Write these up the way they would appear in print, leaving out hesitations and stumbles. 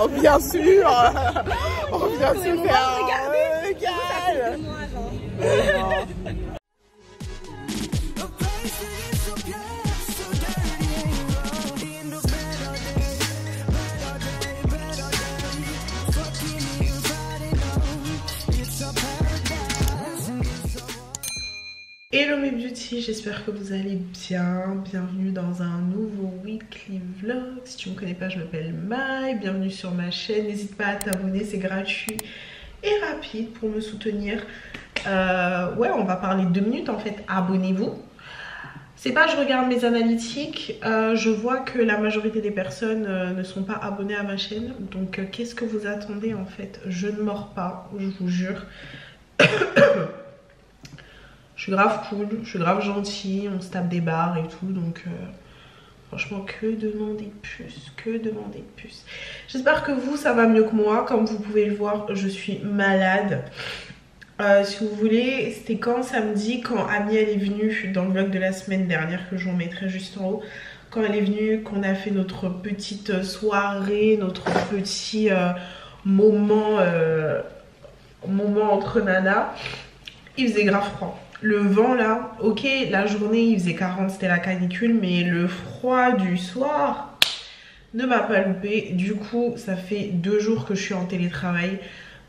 bien sûr. On vient se faire un régal. Hello mes beauty, j'espère que vous allez bien. Bienvenue dans un nouveau weekly vlog. Si tu me connais pas, je m'appelle Maï. Bienvenue sur ma chaîne. N'hésite pas à t'abonner, c'est gratuit et rapide pour me soutenir. Ouais, on va parler 2 minutes en fait. Abonnez-vous. C'est pas je regarde mes analytiques, je vois que la majorité des personnes ne sont pas abonnées à ma chaîne. Donc qu'est-ce que vous attendez en fait? Je ne mords pas, je vous jure. Je suis grave cool, je suis grave gentille, on se tape des barres et tout, donc franchement que demander de plus, que demander de plus. J'espère que vous ça va mieux que moi, comme vous pouvez le voir je suis malade. Si vous voulez, c'était quand samedi, quand Ami elle est venue dans le vlog de la semaine dernière que je vous mettrai juste en haut. Quand elle est venue, qu'on a fait notre petite soirée, notre petit moment entre nanas, il faisait grave froid. Le vent là, ok, la journée il faisait 40, c'était la canicule, mais le froid du soir ne m'a pas loupé. Du coup, ça fait 2 jours que je suis en télétravail,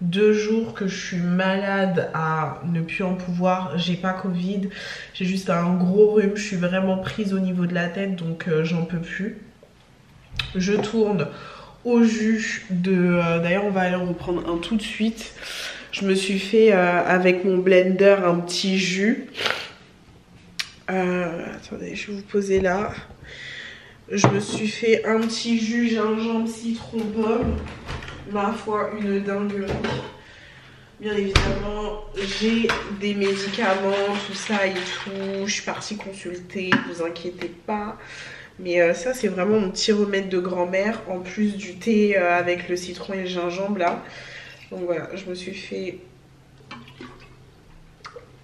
2 jours que je suis malade à ne plus en pouvoir. J'ai pas Covid, j'ai juste un gros rhume, je suis vraiment prise au niveau de la tête, donc j'en peux plus. Je tourne au jus de... D'ailleurs, on va aller en reprendre un tout de suite. Je me suis fait avec mon blender un petit jus. Attendez, je vais vous poser là. Je me suis fait un petit jus gingembre, citron, pomme. Ma foi, une dinguerie. Bien évidemment, j'ai des médicaments, tout ça et tout. Je suis partie consulter, ne vous inquiétez pas. Mais ça, c'est vraiment mon petit remède de grand-mère. En plus du thé avec le citron et le gingembre là. Donc voilà, je me suis fait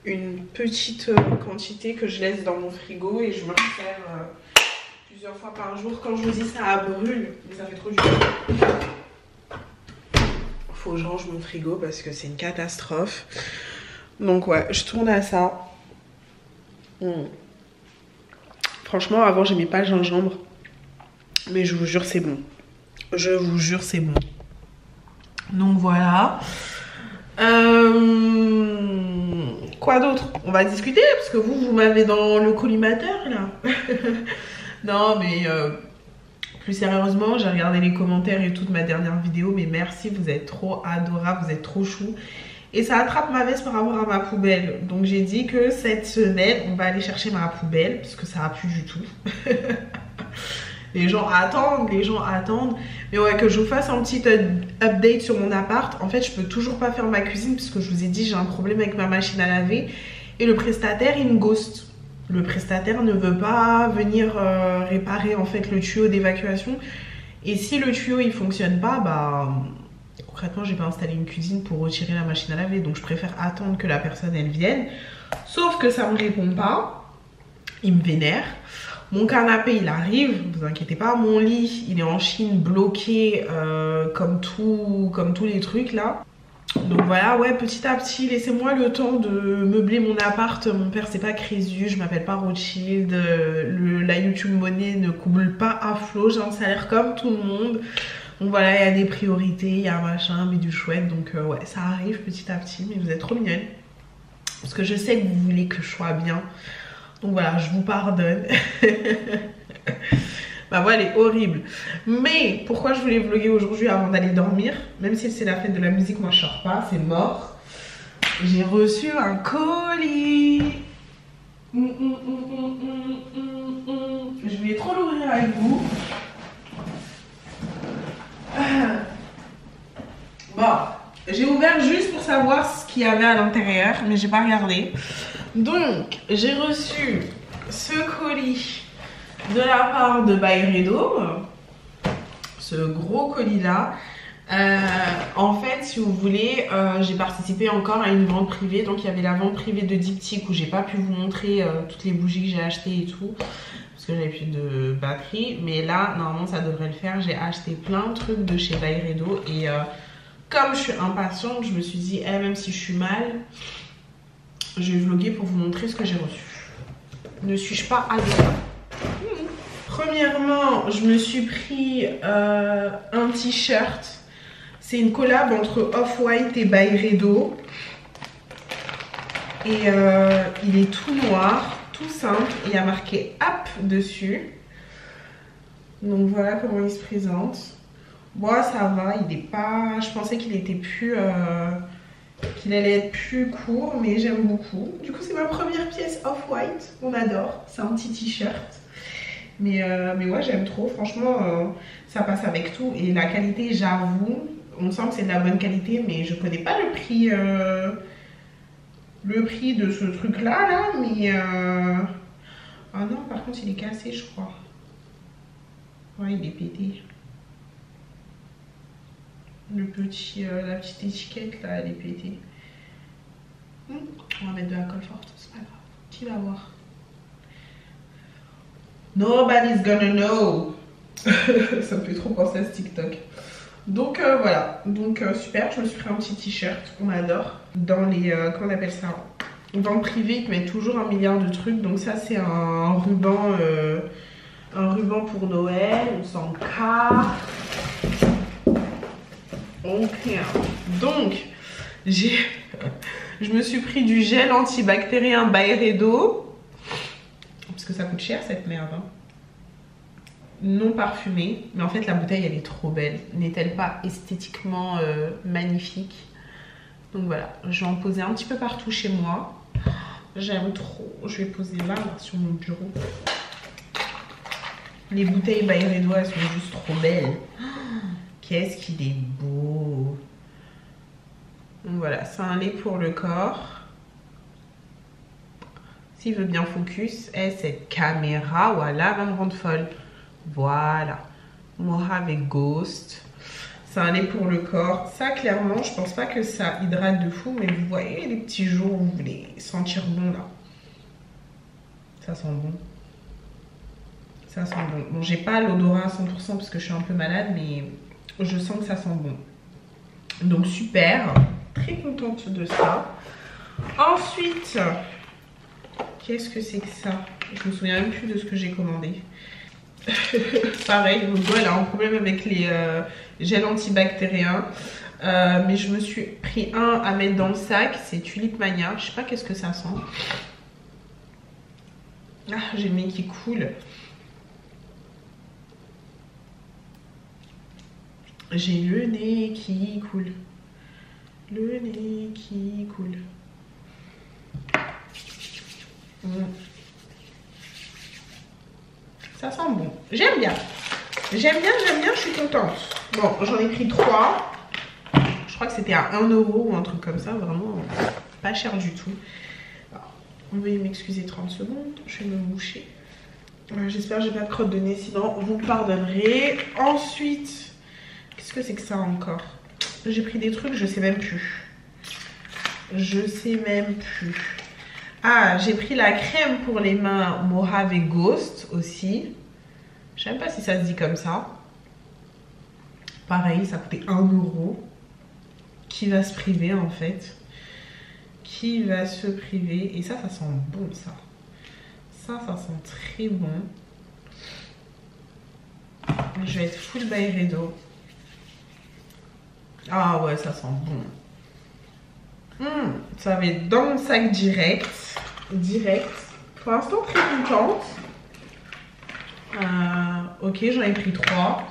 une petite quantité que je laisse dans mon frigo et je me resserre plusieurs fois par jour. Quand je vous dis ça brûle, mais ça fait trop du bien. Faut que je range mon frigo parce que c'est une catastrophe. Donc ouais, je tourne à ça. Franchement, avant j'aimais pas le gingembre, mais je vous jure c'est bon. Je vous jure c'est bon. Donc voilà. Quoi d'autre? On va discuter parce que vous m'avez dans le collimateur là. Non mais plus sérieusement, j'ai regardé les commentaires et toute ma dernière vidéo, mais merci, vous êtes trop adorables, vous êtes trop chou. Et ça attrape ma veste par rapport à ma poubelle. Donc j'ai dit que cette semaine, on va aller chercher ma poubelle parce que ça a plu du tout. Les gens attendent, les gens attendent. Mais ouais, que je vous fasse un petit update sur mon appart. En fait, je peux toujours pas faire ma cuisine parce que je vous ai dit, j'ai un problème avec ma machine à laver. Et le prestataire, il me ghost. Le prestataire ne veut pas venir réparer en fait le tuyau d'évacuation. Et si le tuyau il fonctionne pas, bah concrètement, j'ai pas installé une cuisine pour retirer la machine à laver. Donc je préfère attendre que la personne elle vienne. Sauf que ça me répond pas. Il me vénère. Mon canapé il arrive, vous inquiétez pas, mon lit il est en Chine bloqué comme tous les trucs là. Donc voilà, ouais, petit à petit, laissez-moi le temps de meubler mon appart. Mon père c'est pas Crésus, je m'appelle pas Rothschild, la YouTube monnaie ne coule pas à flot, j'ai un salaire comme tout le monde. Donc voilà, il y a des priorités, il y a un machin, mais du chouette, donc ouais, ça arrive petit à petit, mais vous êtes trop mignonne. Parce que je sais que vous voulez que je sois bien. Donc voilà, je vous pardonne. Ma voix elle est horrible. Mais pourquoi je voulais vlogger aujourd'hui avant d'aller dormir? Même si c'est la fête de la musique, moi je sors pas, c'est mort. J'ai reçu un colis. Je voulais trop l'ouvrir avec vous. Bon, j'ai ouvert juste pour savoir ce qu'il y avait à l'intérieur, mais j'ai pas regardé. Donc, j'ai reçu ce colis de la part de Byredo, ce gros colis là. En fait, si vous voulez, j'ai participé encore à une vente privée. Donc, il y avait la vente privée de Diptyque où j'ai pas pu vous montrer toutes les bougies que j'ai achetées et tout. parce que j'avais plus de batterie. Mais là, normalement, ça devrait le faire. J'ai acheté plein de trucs de chez Byredo et comme je suis impatiente, je me suis dit, même si je suis mal, je vais vlogger pour vous montrer ce que j'ai reçu. Ne suis-je pas adorable? Premièrement, je me suis pris un t-shirt. C'est une collab entre Off-White et Byredo. Et il est tout noir, tout simple. Et il y a marqué App dessus. Donc voilà comment il se présente. Moi, ça va, il est pas... Je pensais qu'il était plus... qu'il allait être plus court, mais j'aime beaucoup. Du coup, c'est ma première pièce Off-White. On adore. C'est un petit t-shirt. Mais ouais, j'aime trop. Franchement, ça passe avec tout. Et la qualité, j'avoue, on sent que c'est de la bonne qualité, mais je connais pas le prix de ce truc-là, là. Mais... Ah non, par contre, il est cassé, je crois. Ouais, il est pété. La petite étiquette là, elle est pétée. On va mettre de la colle forte, c'est pas grave. Qui va voir? Nobody's gonna know. Ça me fait trop penser à ce TikTok. Donc voilà, donc super, je me suis pris un petit t-shirt, on adore. Dans les, comment on appelle ça? Dans le privé, ils te mettent toujours un milliard de trucs. Donc ça c'est un ruban pour Noël, on s'en casse. Ok, donc je me suis pris du gel antibactérien Byredo parce que ça coûte cher cette merde, hein. Non parfumé, mais en fait la bouteille elle est trop belle, n'est-elle pas esthétiquement magnifique? Donc voilà, je vais en poser un petit peu partout chez moi, j'aime trop. Je vais poser là sur mon bureau. Les bouteilles Byredo elles sont juste trop belles. Qu'est-ce qu'il est beau. Donc voilà, c'est un lait pour le corps. S'il veut bien focus, cette caméra, voilà, va me rendre folle. Voilà, Mojave Ghost. C'est un lait pour le corps. Ça, clairement, je pense pas que ça hydrate de fou, mais vous voyez les petits jours où vous voulez sentir bon là. Ça sent bon. Ça sent bon. Bon, j'ai pas l'odorat à 100% parce que je suis un peu malade, mais je sens que ça sent bon. Donc super, très contente de ça. Ensuite, qu'est-ce que c'est que ça? Je me souviens même plus de ce que j'ai commandé. Pareil, mon doigt elle a un problème avec les gels antibactériens. Mais je me suis pris un à mettre dans le sac, c'est Tulip Mania. Je sais pas qu'est-ce que ça sent. Ah, j'ai le nez qui coule. J'ai le nez qui coule. Le nez qui coule. Ça sent bon. J'aime bien. J'aime bien, je suis contente. Bon, j'en ai pris 3. Je crois que c'était à 1 € ou un truc comme ça. Vraiment pas cher du tout. Alors, veuillez m'excuser 30 secondes. Je vais me moucher. J'espère que j'ai pas de crotte de nez. Sinon, vous me pardonnerez. Ensuite... Qu'est-ce que c'est que ça encore? J'ai pris des trucs, je sais même plus. Je sais même plus. Ah, j'ai pris la crème pour les mains Mojave Ghost aussi. Je sais même pas si ça se dit comme ça. Pareil, ça coûtait 1 €. Qui va se priver en fait? Qui va se priver? Et ça sent bon ça. Ça sent très bon. Je vais être full Byredo. Ah ouais, ça sent bon. Ça va être dans mon sac direct. Pour l'instant, très contente. Ok, j'en ai pris 3.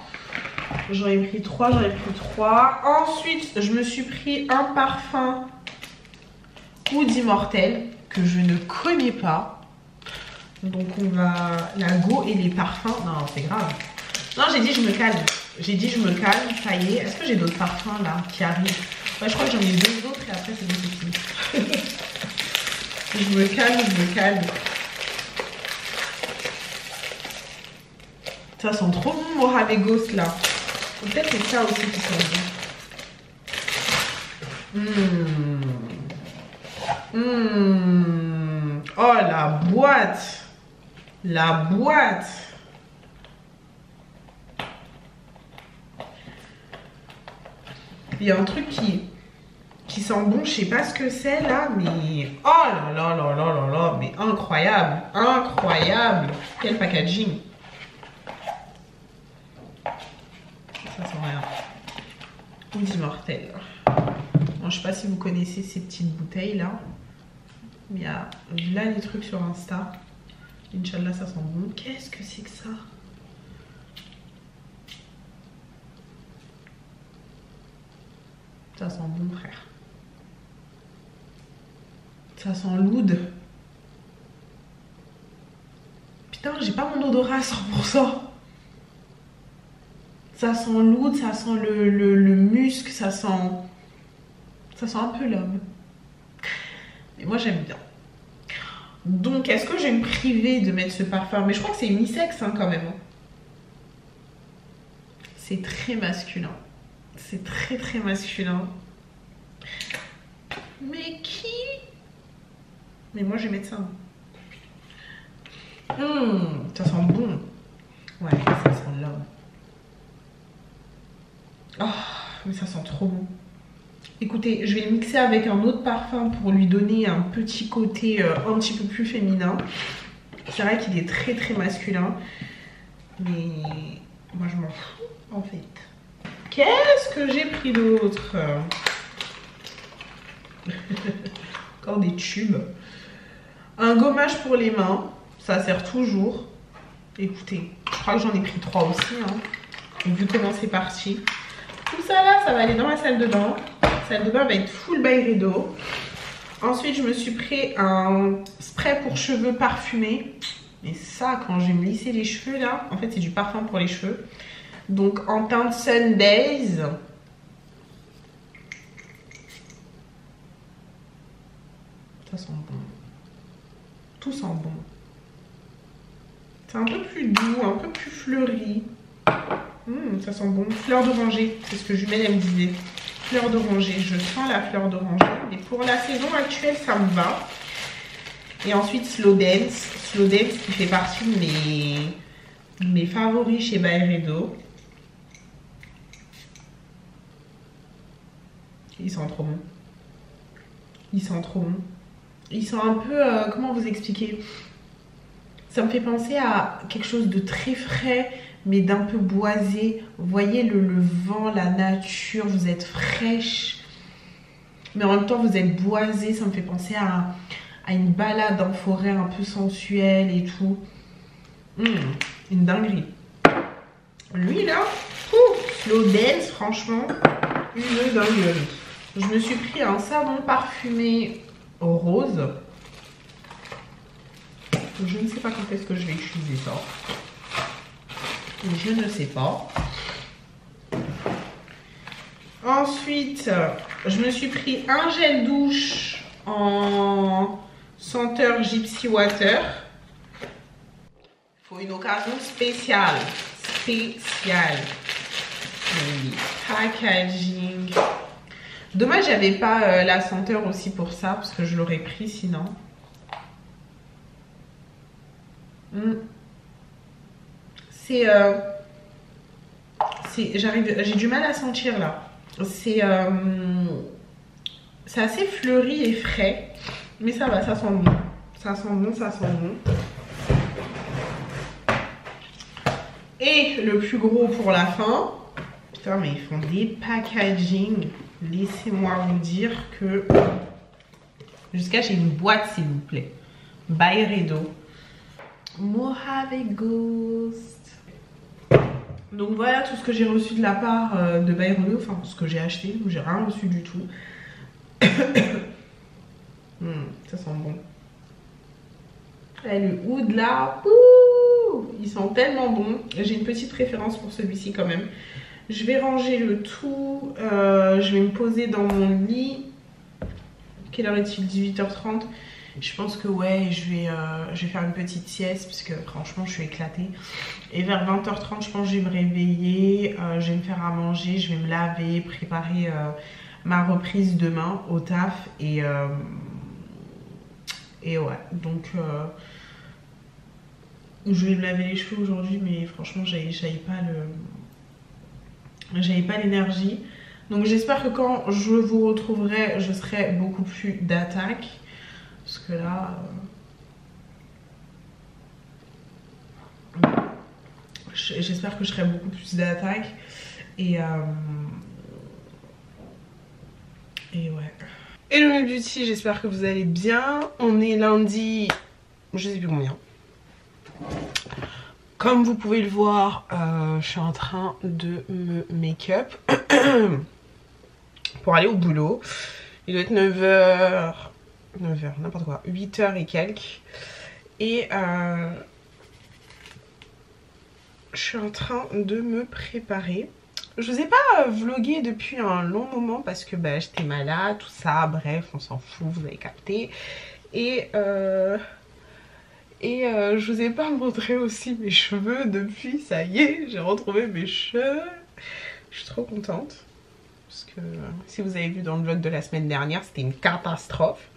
Ensuite, je me suis pris un parfum Oud Immortel que je ne connais pas. Donc on va... La go et les parfums. Non, c'est grave. Non, j'ai dit je me calme. Ça y est. Est-ce que j'ai d'autres parfums là qui arrivent? Ouais, je crois que j'en ai 2 autres et après c'est bon, c'est fini. Je me calme. Ça sent trop bon, Mojave Ghost là. Peut-être c'est ça aussi qui sent bon. Oh la boîte. La boîte. Il y a un truc qui sent bon, je sais pas ce que c'est là, mais oh là là là là là là, mais incroyable, incroyable. Quel packaging. Ça sent rien. Ou d'immortel. Bon, je sais pas si vous connaissez ces petites bouteilles là, mais il y a là les trucs sur Insta. Inch'Allah, ça sent bon. Qu'est-ce que c'est que ça? Ça sent bon, frère. Ça sent l'oud. Putain, j'ai pas mon odorat à 100%. Ça sent l'oud, ça sent le musc, ça sent un peu l'homme. Mais moi, j'aime bien. Donc, est-ce que je vais me priver de mettre ce parfum? Mais je crois que c'est unisexe hein, quand même. C'est très masculin. C'est très très masculin. Mais qui? Mais moi, je vais mettre ça. Ça sent bon. Ouais, ça sent l'homme. Oh, mais ça sent trop bon. Écoutez, je vais le mixer avec un autre parfum pour lui donner un petit côté un petit peu plus féminin. C'est vrai qu'il est très très masculin. Mais moi je m'en fous en fait. Qu'est-ce que j'ai pris d'autre? Encore des tubes. Un gommage pour les mains. Ça sert toujours. Écoutez, je crois que j'en ai pris 3 aussi. Hein, vu comment c'est parti. Tout ça là, ça va aller dans la salle de bain. La salle de bain va être full Byredo. Ensuite, je me suis pris un spray pour cheveux parfumé. Et ça, quand je vais me lisser les cheveux là, en fait, c'est du parfum pour les cheveux. Donc, en teinte Sundays. Ça sent bon. Tout sent bon. C'est un peu plus doux, un peu plus fleuri. Ça sent bon. Fleur d'oranger, c'est ce que Jumelle elle me disait. Fleur d'oranger, je sens la fleur d'oranger. Mais pour la saison actuelle, ça me va. Et ensuite, Slow Dance. Slow Dance qui fait partie de mes favoris chez Byredo. Il sent trop bon. Il sent trop bon. Il sent un peu, comment vous expliquer? Ça me fait penser à quelque chose de très frais, mais d'un peu boisé. Vous voyez le vent, la nature, vous êtes fraîche. Mais en même temps, vous êtes boisé. Ça me fait penser à une balade en forêt un peu sensuelle et tout. Une dinguerie. Lui là, Slow Dance, franchement, une dinguerie. Je me suis pris un savon parfumé rose. Je ne sais pas quand est-ce que je vais utiliser ça. Je ne sais pas. Ensuite, je me suis pris un gel douche en senteur Gypsy Water. Il faut une occasion spéciale. Spéciale. Packaging. Dommage, j'avais pas la senteur aussi pour ça, parce que je l'aurais pris sinon. J'ai du mal à sentir là. C'est assez fleuri et frais, mais ça va, ça sent bon. Ça sent bon, ça sent bon. Et le plus gros pour la fin. Putain, mais ils font des packaging. Laissez-moi vous dire que jusqu'à j'ai une boîte s'il vous plaît. Byredo. Mojave Ghost. Donc voilà tout ce que j'ai reçu de la part de Byredo, enfin ce que j'ai acheté, j'ai rien reçu du tout. Ça sent bon. Et le oud là, ils sont tellement bons. J'ai une petite préférence pour celui-ci quand même. Je vais ranger le tout, je vais me poser dans mon lit. Quelle heure est-il? 18h30. Je pense que ouais, je vais faire une petite sieste parce que franchement je suis éclatée. Et vers 20h30 je pense que je vais me réveiller, je vais me faire à manger, je vais me laver, préparer ma reprise demain au taf. Et ouais, donc Je vais me laver les cheveux aujourd'hui, mais franchement, j'avais pas l'énergie. Donc j'espère que quand je vous retrouverai, je serai beaucoup plus d'attaque. Parce que là... j'espère que je serai beaucoup plus d'attaque. Et ouais. Hello mes beauty, j'espère que vous allez bien. On est lundi, je sais plus combien. Comme vous pouvez le voir, je suis en train de me make-up pour aller au boulot. Il doit être 9h, n'importe quoi, 8h et quelques. Et je suis en train de me préparer. Je vous ai pas vlogué depuis un long moment parce que bah, j'étais malade, tout ça, bref, on s'en fout, vous avez capté. Et je vous ai pas montré aussi mes cheveux depuis, ça y est, j'ai retrouvé mes cheveux. Je suis trop contente. Parce que si vous avez vu dans le vlog de la semaine dernière, c'était une catastrophe.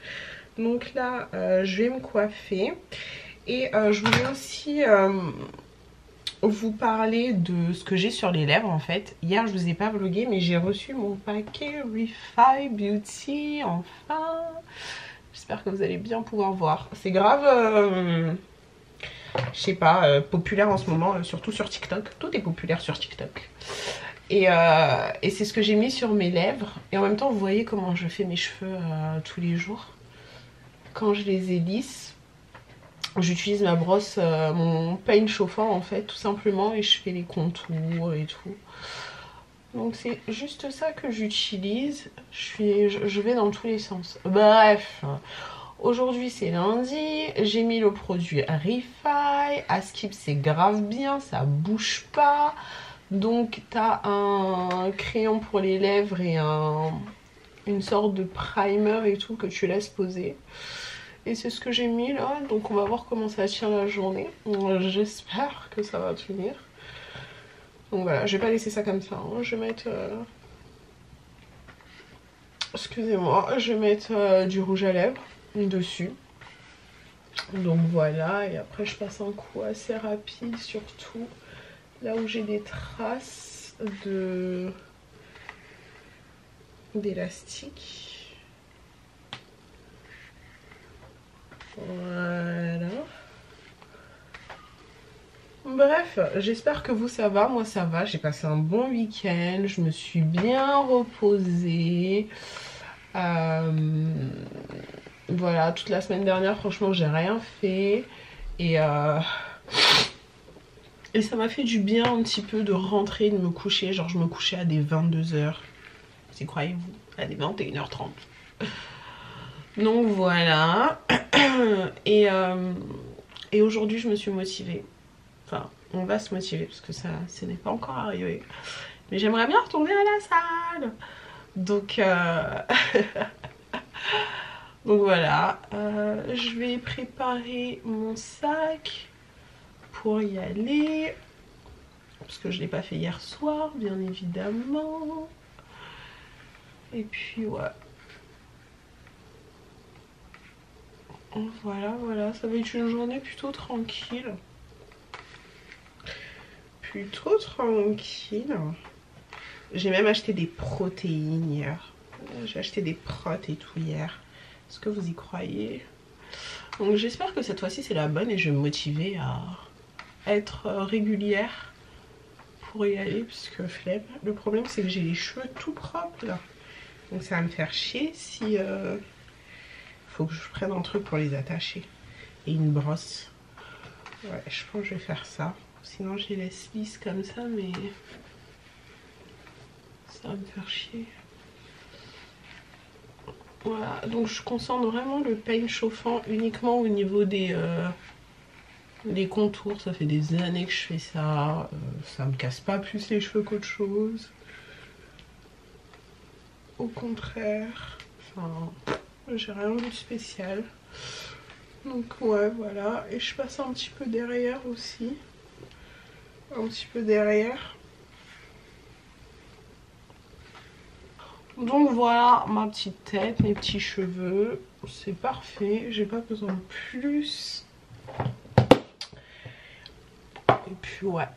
Donc là, je vais me coiffer. Et je voulais aussi vous parler de ce que j'ai sur les lèvres en fait. Hier, je vous ai pas vlogué, mais j'ai reçu mon paquet Refi Beauty, enfin. J'espère que vous allez bien pouvoir voir. C'est grave, je sais pas, populaire en ce moment, surtout sur TikTok. Tout est populaire sur TikTok. Et c'est ce que j'ai mis sur mes lèvres. Et en même temps, vous voyez comment je fais mes cheveux tous les jours. Quand je les ai lisses, j'utilise ma brosse, mon peigne chauffant en fait, tout simplement. Et je fais les contours et tout. Donc c'est juste ça que j'utilise. Je vais dans tous les sens. Bref, aujourd'hui c'est lundi. J'ai mis le produit Refi. À Skip c'est grave bien, ça bouge pas. Donc t'as un crayon pour les lèvres et une sorte de primer et tout que tu laisses poser. Et c'est ce que j'ai mis là. Donc on va voir comment ça tient la journée. J'espère que ça va tenir. Donc voilà, je vais pas laisser ça comme ça, hein. Je vais mettre... Excusez-moi, je vais mettre du rouge à lèvres dessus. Donc voilà, et après je passe un coup assez rapide, surtout là où j'ai des traces d'élastique. Voilà. Bref, j'espère que vous ça va, moi ça va, j'ai passé un bon week-end, je me suis bien reposée. Voilà, toute la semaine dernière franchement j'ai rien fait et ça m'a fait du bien un petit peu de rentrer, de me coucher, genre je me couchais à des 22h, c'est croyez-vous, à des 21h30. Donc voilà, et aujourd'hui je me suis motivée. Enfin, on va se motiver parce que ça n'est pas encore arrivé. Mais j'aimerais bien retourner à la salle. Donc, donc voilà. Je vais préparer mon sac pour y aller. Parce que je ne l'ai pas fait hier soir, bien évidemment. Et puis, ouais. Voilà, voilà. Ça va être une journée plutôt tranquille. Plutôt tranquille. J'ai même acheté des protéines hier. J'ai acheté des protes et tout hier. Est-ce que vous y croyez? Donc j'espère que cette fois-ci c'est la bonne et je vais me motiver à être régulière pour y aller puisque flemme. Le problème c'est que j'ai les cheveux tout propres là. Donc ça va me faire chier si faut que je prenne un truc pour les attacher. Et une brosse. Ouais, je pense que je vais faire ça. Sinon je les laisse lisses comme ça, mais ça va me faire chier. Voilà, donc je concentre vraiment le peigne chauffant uniquement au niveau des contours. Ça fait des années que je fais ça. Ça me casse pas plus les cheveux qu'autre chose. Au contraire. Enfin, j'ai rien vu de spécial. Donc ouais, voilà. Et je passe un petit peu derrière aussi. Un petit peu derrière. Donc voilà ma petite tête, mes petits cheveux. C'est parfait. J'ai pas besoin de plus. Et puis ouais.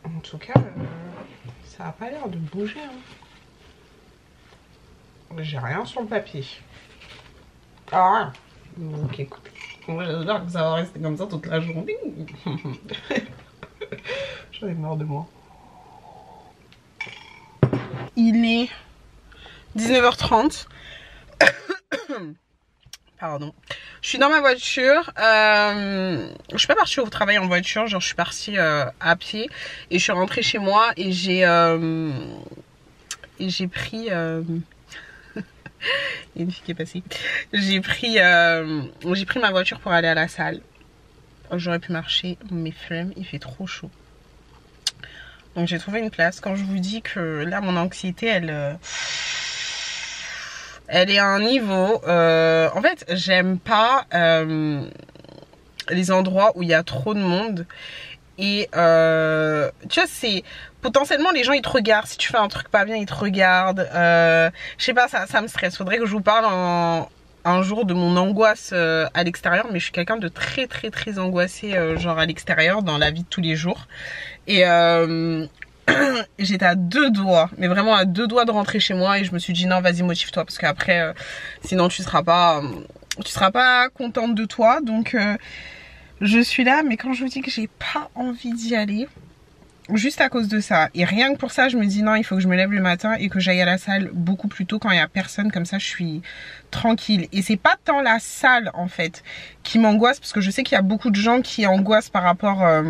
En tout cas, ça a pas l'air de bouger. Hein. J'ai rien sur le papier. Ah donc écoute, moi j'espère que ça va rester comme ça toute la journée. J'en ai marre de moi. Il est 19h30. Pardon. Je suis dans ma voiture. Je suis pas partie au travail en voiture. Genre je suis partie à pied. Et je suis rentrée chez moi. Et j'ai pris... Il y a une fille qui est passée. J'ai pris ma voiture pour aller à la salle. J'aurais pu marcher, mais flemme, il fait trop chaud. Donc j'ai trouvé une place. Quand je vous dis que là mon anxiété elle est à un niveau. En fait j'aime pas les endroits où il y a trop de monde. Et tu vois, c'est potentiellement les gens ils te regardent. Si tu fais un truc pas bien, ils te regardent. Je sais pas, ça me stresse. Faudrait que je vous parle un jour de mon angoisse à l'extérieur. Mais je suis quelqu'un de très angoissé, genre à l'extérieur, dans la vie de tous les jours. Et j'étais à 2 doigts, mais vraiment à 2 doigts de rentrer chez moi. Et je me suis dit non, vas-y, motive-toi, parce qu'après sinon tu seras pas contente de toi. Donc je suis là, mais quand je vous dis que j'ai pas envie d'y aller, juste à cause de ça. Et rien que pour ça, je me dis non, il faut que je me lève le matin et que j'aille à la salle beaucoup plus tôt quand il y a personne. Comme ça, je suis tranquille. Et c'est pas tant la salle, en fait, qui m'angoisse, parce que je sais qu'il y a beaucoup de gens qui angoissent par rapport à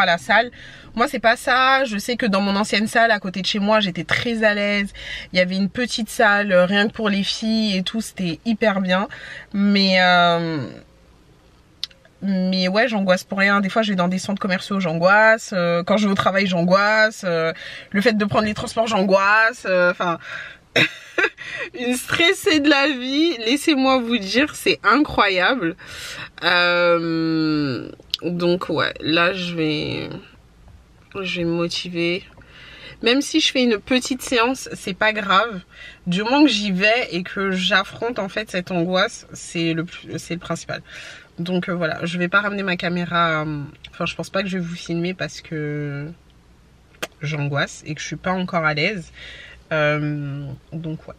la salle. Moi, c'est pas ça. Je sais que dans mon ancienne salle, à côté de chez moi, j'étais très à l'aise. Il y avait une petite salle, rien que pour les filles et tout. C'était hyper bien. Mais ouais, j'angoisse pour rien. Des fois, je vais dans des centres commerciaux, j'angoisse. Quand je vais au travail, j'angoisse. Le fait de prendre les transports, j'angoisse. Enfin, une stressée de la vie. Laissez-moi vous dire, c'est incroyable. Donc ouais, là, je vais me motiver. Même si je fais une petite séance, c'est pas grave. Du moment que j'y vais et que j'affronte en fait cette angoisse, c'est le principal. Donc voilà, je vais pas ramener ma caméra. Enfin, je pense pas que je vais vous filmer parce que j'angoisse et que je suis pas encore à l'aise. Donc ouais,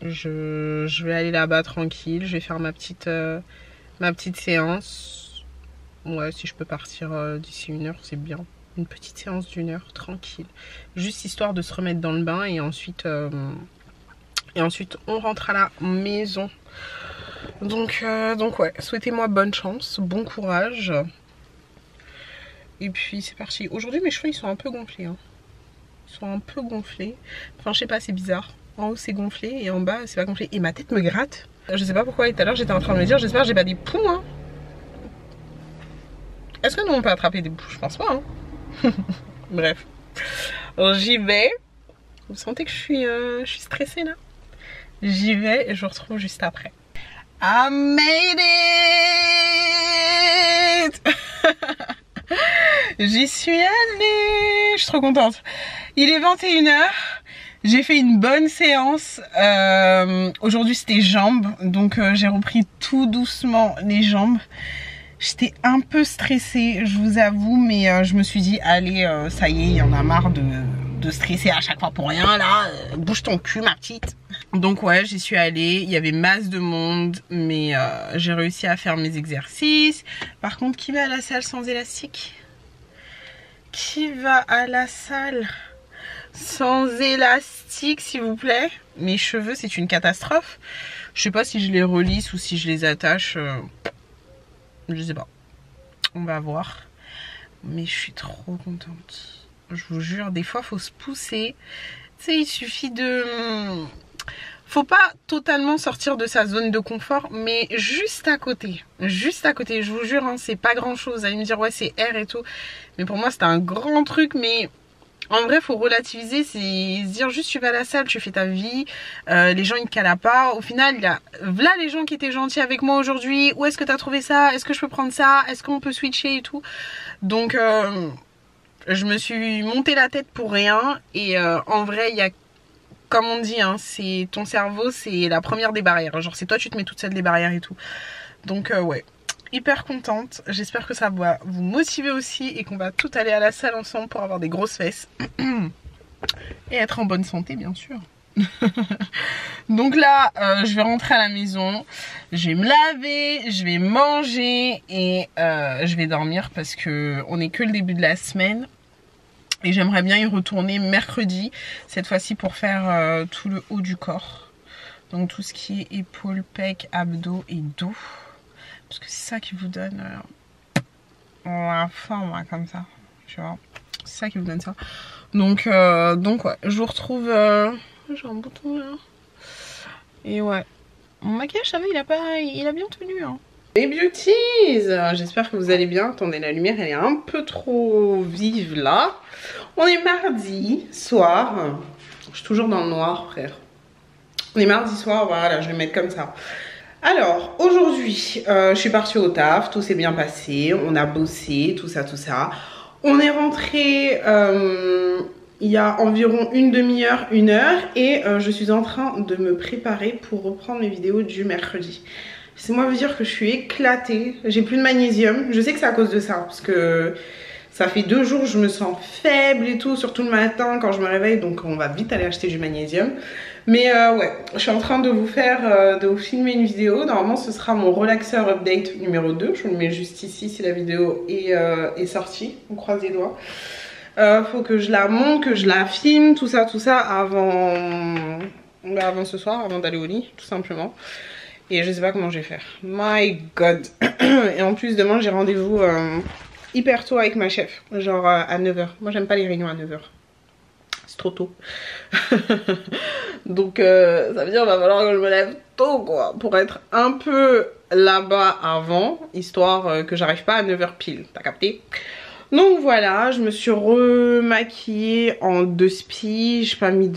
je vais aller là-bas tranquille. Je vais faire ma petite séance. Ouais, si je peux partir d'ici 1 heure, c'est bien. Une petite séance d'1 heure tranquille, juste histoire de se remettre dans le bain et ensuite on rentre à la maison. Donc ouais, souhaitez-moi bonne chance, bon courage. Et puis c'est parti. Aujourd'hui mes cheveux ils sont un peu gonflés, hein. Ils sont un peu gonflés. Enfin je sais pas, c'est bizarre. En haut c'est gonflé et en bas c'est pas gonflé. Et ma tête me gratte. Je sais pas pourquoi, et tout à l'heure j'étais en train de me dire, j'espère que j'ai pas des poux, hein. Est-ce que nous on peut attraper des poux? Je pense pas, hein. Bref, j'y vais. Vous sentez que je suis stressée là? J'y vais et je vous retrouve juste après. I made it. J'y suis allée. Je suis trop contente. Il est 21h. J'ai fait une bonne séance. Aujourd'hui c'était jambes. Donc j'ai repris tout doucement les jambes. J'étais un peu stressée, je vous avoue, mais je me suis dit, allez, ça y est, il y en a marre de stresser à chaque fois pour rien, là. Bouge ton cul, ma petite. Donc ouais, j'y suis allée, il y avait masse de monde, mais j'ai réussi à faire mes exercices. Par contre, qui va à la salle sans élastique? Qui va à la salle sans élastique, s'il vous plaît? Mes cheveux, c'est une catastrophe. Je sais pas si je les relisse ou si je les attache. Je sais pas. On va voir. Mais je suis trop contente. Je vous jure, des fois, faut se pousser. Tu sais, il suffit de... Faut pas totalement sortir de sa zone de confort, mais juste à côté. Juste à côté. Je vous jure, hein, c'est pas grand-chose. Vous allez me dire, ouais, c'est air et tout. Mais pour moi, c'était un grand truc, mais... En vrai, faut relativiser, c'est se dire juste tu vas à la salle, tu fais ta vie, les gens ils te calent pas. Au final, il y a là les gens qui étaient gentils avec moi aujourd'hui. Où est-ce que tu as trouvé ça? Est-ce que je peux prendre ça? Est-ce qu'on peut switcher et tout? Donc, je me suis monté la tête pour rien. Et en vrai, il y a, comme on dit, hein, c'est ton cerveau, c'est la première des barrières. Genre, c'est toi, tu te mets toute seule des barrières et tout. Donc ouais, hyper contente. J'espère que ça va vous motiver aussi et qu'on va tout aller à la salle ensemble pour avoir des grosses fesses. Et être en bonne santé bien sûr. Donc là je vais rentrer à la maison, je vais me laver, je vais manger et je vais dormir parce que on n'est que le début de la semaine. Et j'aimerais bien y retourner mercredi, cette fois-ci pour faire tout le haut du corps. Donc tout ce qui est épaules, pecs, abdos et dos. Parce que c'est ça qui vous donne la forme là, comme ça. Tu vois, c'est ça qui vous donne ça. Donc ouais, je vous retrouve... J'ai un bouton là. Et ouais, mon maquillage ça va, il a bien tenu hein. Les beauties, j'espère que vous allez bien. Attendez, la lumière elle est un peu trop vive là. On est mardi soir. Je suis toujours dans le noir frère. On est mardi soir, voilà, je vais mettre comme ça. Alors, aujourd'hui, je suis partie au taf, tout s'est bien passé, on a bossé, tout ça, tout ça. On est rentré il y a environ une demi-heure, 1 heure, et je suis en train de me préparer pour reprendre mes vidéos du mercredi. Laissez-moi vous dire que je suis éclatée, j'ai plus de magnésium. Je sais que c'est à cause de ça, parce que ça fait 2 jours, je me sens faible et tout, surtout le matin quand je me réveille, donc on va vite aller acheter du magnésium. Mais ouais, je suis en train de vous filmer une vidéo. Normalement ce sera mon relaxeur update numéro 2. Je vous le mets juste ici si la vidéo est sortie. On croise les doigts. Faut que je la monte, que je la filme, tout ça avant ce soir, avant d'aller au lit, tout simplement. Et je sais pas comment je vais faire. My god. Et en plus demain j'ai rendez-vous hyper tôt avec ma chef. Genre à 9 h. Moi j'aime pas les réunions à 9 h. C'est trop tôt. Donc ça veut dire qu'il va falloir que je me lève tôt quoi, pour être un peu là-bas avant, histoire que j'arrive pas à 9 h pile, t'as capté? Donc voilà, je me suis remaquillée en 2 spies, j'ai pas mis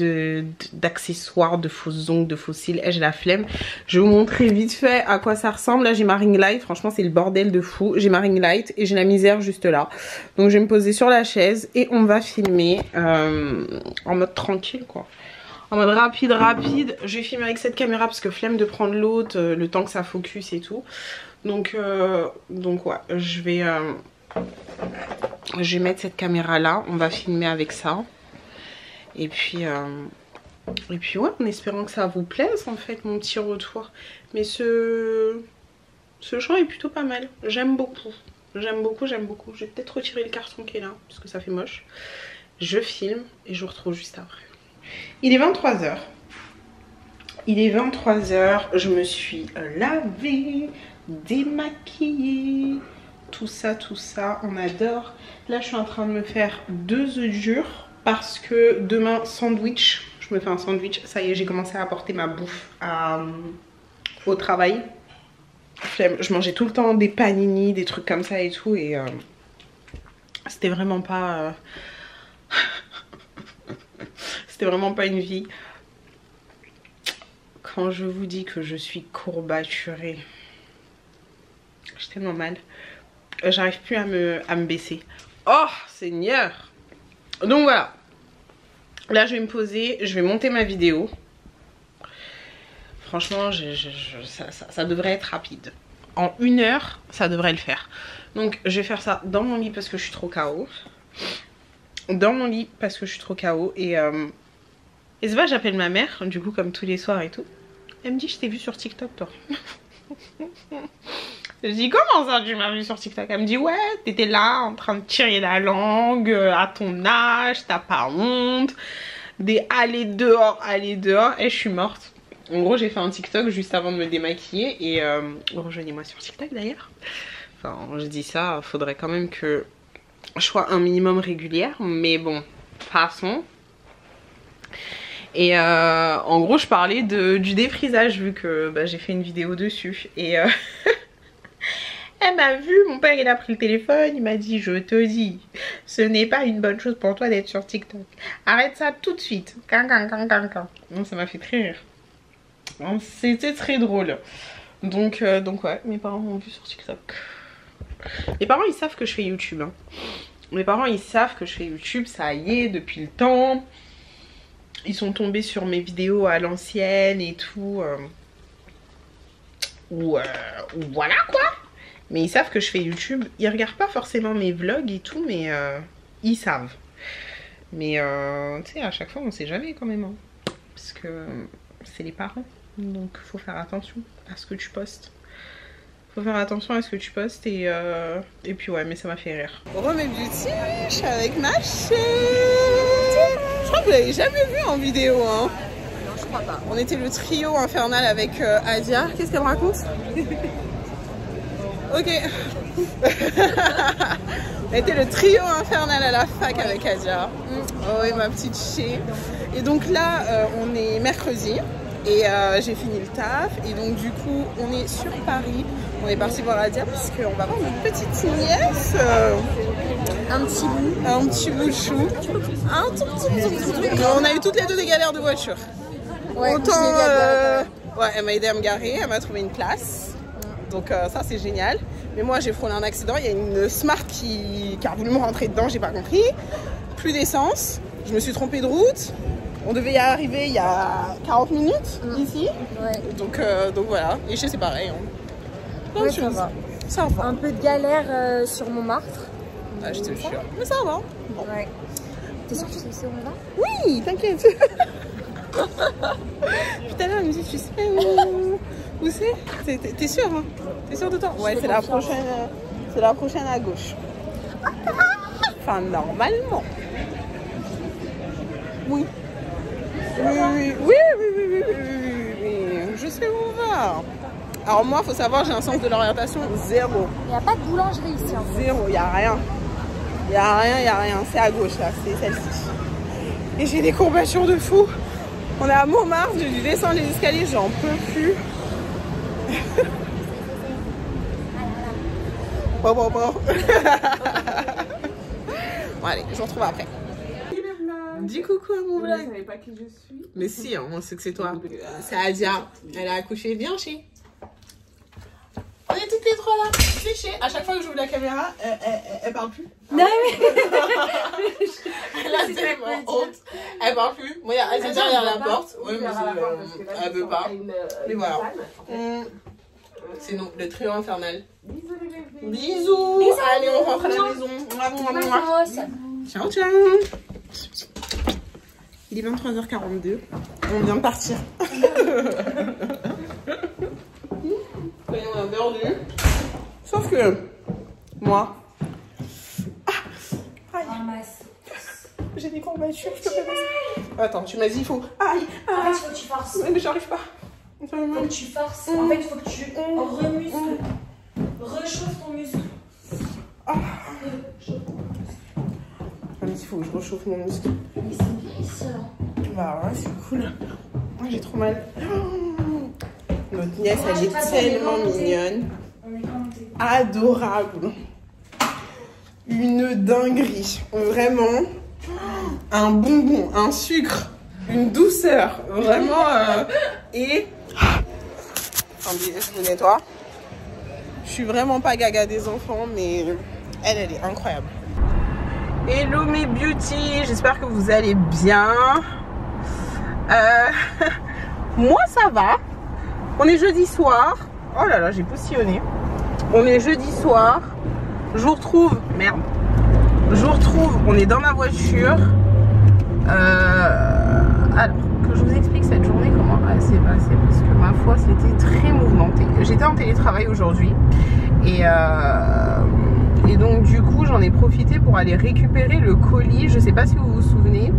d'accessoires, de faux ongles, de faux cils, j'ai la flemme. Je vais vous montrer vite fait à quoi ça ressemble. Là j'ai ma ring light, franchement c'est le bordel de fou. J'ai ma ring light et j'ai la misère juste là. Donc je vais me poser sur la chaise et on va filmer en mode tranquille quoi. En mode rapide. Je vais filmer avec cette caméra parce que flemme de prendre l'autre, le temps que ça focus et tout. Donc ouais, je vais mettre cette caméra là, on va filmer avec ça. Et puis ouais, en espérant que ça vous plaise en fait mon petit retour. Mais ce champ est plutôt pas mal, j'aime beaucoup. Je vais peut-être retirer le carton qui est là parce que ça fait moche. Je filme et je vous retrouve juste après. Il est 23 h. Je me suis lavée, démaquillée, tout ça, on adore. Là je suis en train de me faire 2 œufs durs parce que demain sandwich, je me fais un sandwich. Ça y est, j'ai commencé à apporter ma bouffe au travail. Flemme, je mangeais tout le temps des panini, des trucs comme ça et tout, et c'était vraiment pas c'était vraiment pas une vie. Quand je vous dis que je suis courbaturée, j'ai tellement mal. J'arrive plus à me baisser. Oh Seigneur. Donc voilà. Là je vais me poser, je vais monter ma vidéo. Franchement ça devrait être rapide. En 1 heure ça devrait le faire. Donc je vais faire ça dans mon lit parce que je suis trop KO. Et c'est pas, j'appelle ma mère du coup comme tous les soirs et tout. Elle me dit je t'ai vu sur TikTok toi. Je dis comment ça tu m'as vu sur TikTok? Elle me dit ouais t'étais là en train de tirer la langue à ton âge, t'as pas honte, des aller dehors. Et je suis morte. En gros j'ai fait un TikTok juste avant de me démaquiller et rejoignez-moi sur TikTok d'ailleurs. Enfin je dis ça, faudrait quand même que je sois un minimum régulière, mais bon, passons. Et en gros je parlais du défrisage vu que j'ai fait une vidéo dessus et elle m'a vu, mon père il a pris le téléphone, il m'a dit je te dis, ce n'est pas une bonne chose pour toi d'être sur TikTok. Arrête ça tout de suite. Donc ça m'a fait très rire. C'était très drôle. Donc ouais, mes parents m'ont vu sur TikTok. Les parents ils savent que je fais YouTube. Hein. Mes parents ils savent que je fais YouTube, ça y est, depuis le temps. Ils sont tombés sur mes vidéos à l'ancienne et tout. ou voilà quoi. Mais ils savent que je fais YouTube. Ils regardent pas forcément mes vlogs et tout, mais ils savent. Mais tu sais, à chaque fois, on sait jamais quand même. Hein. Parce que c'est les parents. Donc, faut faire attention à ce que tu postes. Faut faire attention à ce que tu postes et puis ouais, mais ça m'a fait rire. Remets Beauty, je suis avec ma chérie. Je crois que vous l'avez jamais vu en vidéo. Hein. Non, je crois pas. On était le trio infernal avec Adia. Qu'est-ce qu'elle me raconte? Ok. On était le trio infernal à la fac avec Adia. Oh oui, ma petite chérie. Et donc là, on est mercredi. Et j'ai fini le taf et donc du coup on est sur Paris. On est parti voir Adia parce qu'on va voir notre petite nièce. Un petit bout de chou. Un tout petit. On a eu toutes les deux des galères de voiture. Ouais, autant ouais, elle m'a aidé à me garer, elle m'a trouvé une place. Donc ça c'est génial. Mais moi j'ai frôlé un accident, il y a une Smart qui a voulu me rentrer dedans, j'ai pas compris. Plus d'essence, je me suis trompée de route. On devait y arriver il y a 40 minutes ici. Ouais. Donc voilà. Et chez c'est pareil. Hein. Ouais, ça va. Ça va. Un peu de galère sur Montmartre. Ah, je te jure. Mais ça va. Bon. Ouais. T'es sûre que tu sais où on va? Oui, t'inquiète. Putain, là, elle me dit, tu sais où c'est? T'es sûre, hein? T'es sûre de toi? Ouais, c'est la prochaine. C'est la prochaine à gauche. Enfin, normalement. Oui. Oui, je sais où on va. Alors moi, faut savoir, j'ai un sens de l'orientation zéro. Il n'y a pas de boulangerie ici. En fait. Zéro, il n'y a rien. Il n'y a rien. C'est à gauche là, c'est celle-ci. Et j'ai des courbatures de fou. On est à Montmartre, j'ai dû descendre les escaliers, j'en peux plus. Bon. Bon, allez, je vous retrouve après. Dis coucou à mon vlog. Vous savez pas qui je suis? Mais si, on sait que c'est toi. C'est Adia. Elle a accouché. Viens, chez. On est toutes les trois là. C'est chez. À chaque fois que j'ouvre la caméra, elle parle plus. Non, mais... Elle a tellement honte. Elle parle plus. Moi, il y a Adia derrière la porte. Oui, mais elle veut pas. Mais voilà. C'est nous, le trio infernal. Bisous les bébés. Bisous. Allez, on rentre à la maison. Ciao, ciao. Il est 23h42. On vient de partir. Voyons, on a perdu. Sauf que moi. Aïe. J'ai des courbatures. Attends, tu m'as dit il faut. Aïe. En fait, il faut que tu forces. Mais j'arrive pas. Il faut que tu forces. En fait, il faut que tu remuscles. Rechauffe ton muscle. Il faut que je réchauffe mon muscle. Mais c'est bien ça. Bah ouais, c'est cool. J'ai trop mal. Notre nièce, elle est tellement mignonne. Adorable. Une dinguerie. Vraiment. Un bonbon, un sucre, une douceur. Vraiment. Et. Attendez, je vous nettoie. Je suis vraiment pas gaga des enfants, mais elle est incroyable. Hello mes beauty, j'espère que vous allez bien. Moi ça va. On est jeudi soir. Oh là là, j'ai poussillonné. On est jeudi soir. Je vous retrouve. Merde. Je vous retrouve. On est dans ma voiture. Alors, que je vous explique cette journée, comment elle s'est passée. Parce que ma foi, c'était très mouvementé. J'étais en télétravail aujourd'hui. Et donc du coup j'en ai profité pour aller récupérer le colis. Je sais pas si vous vous souvenez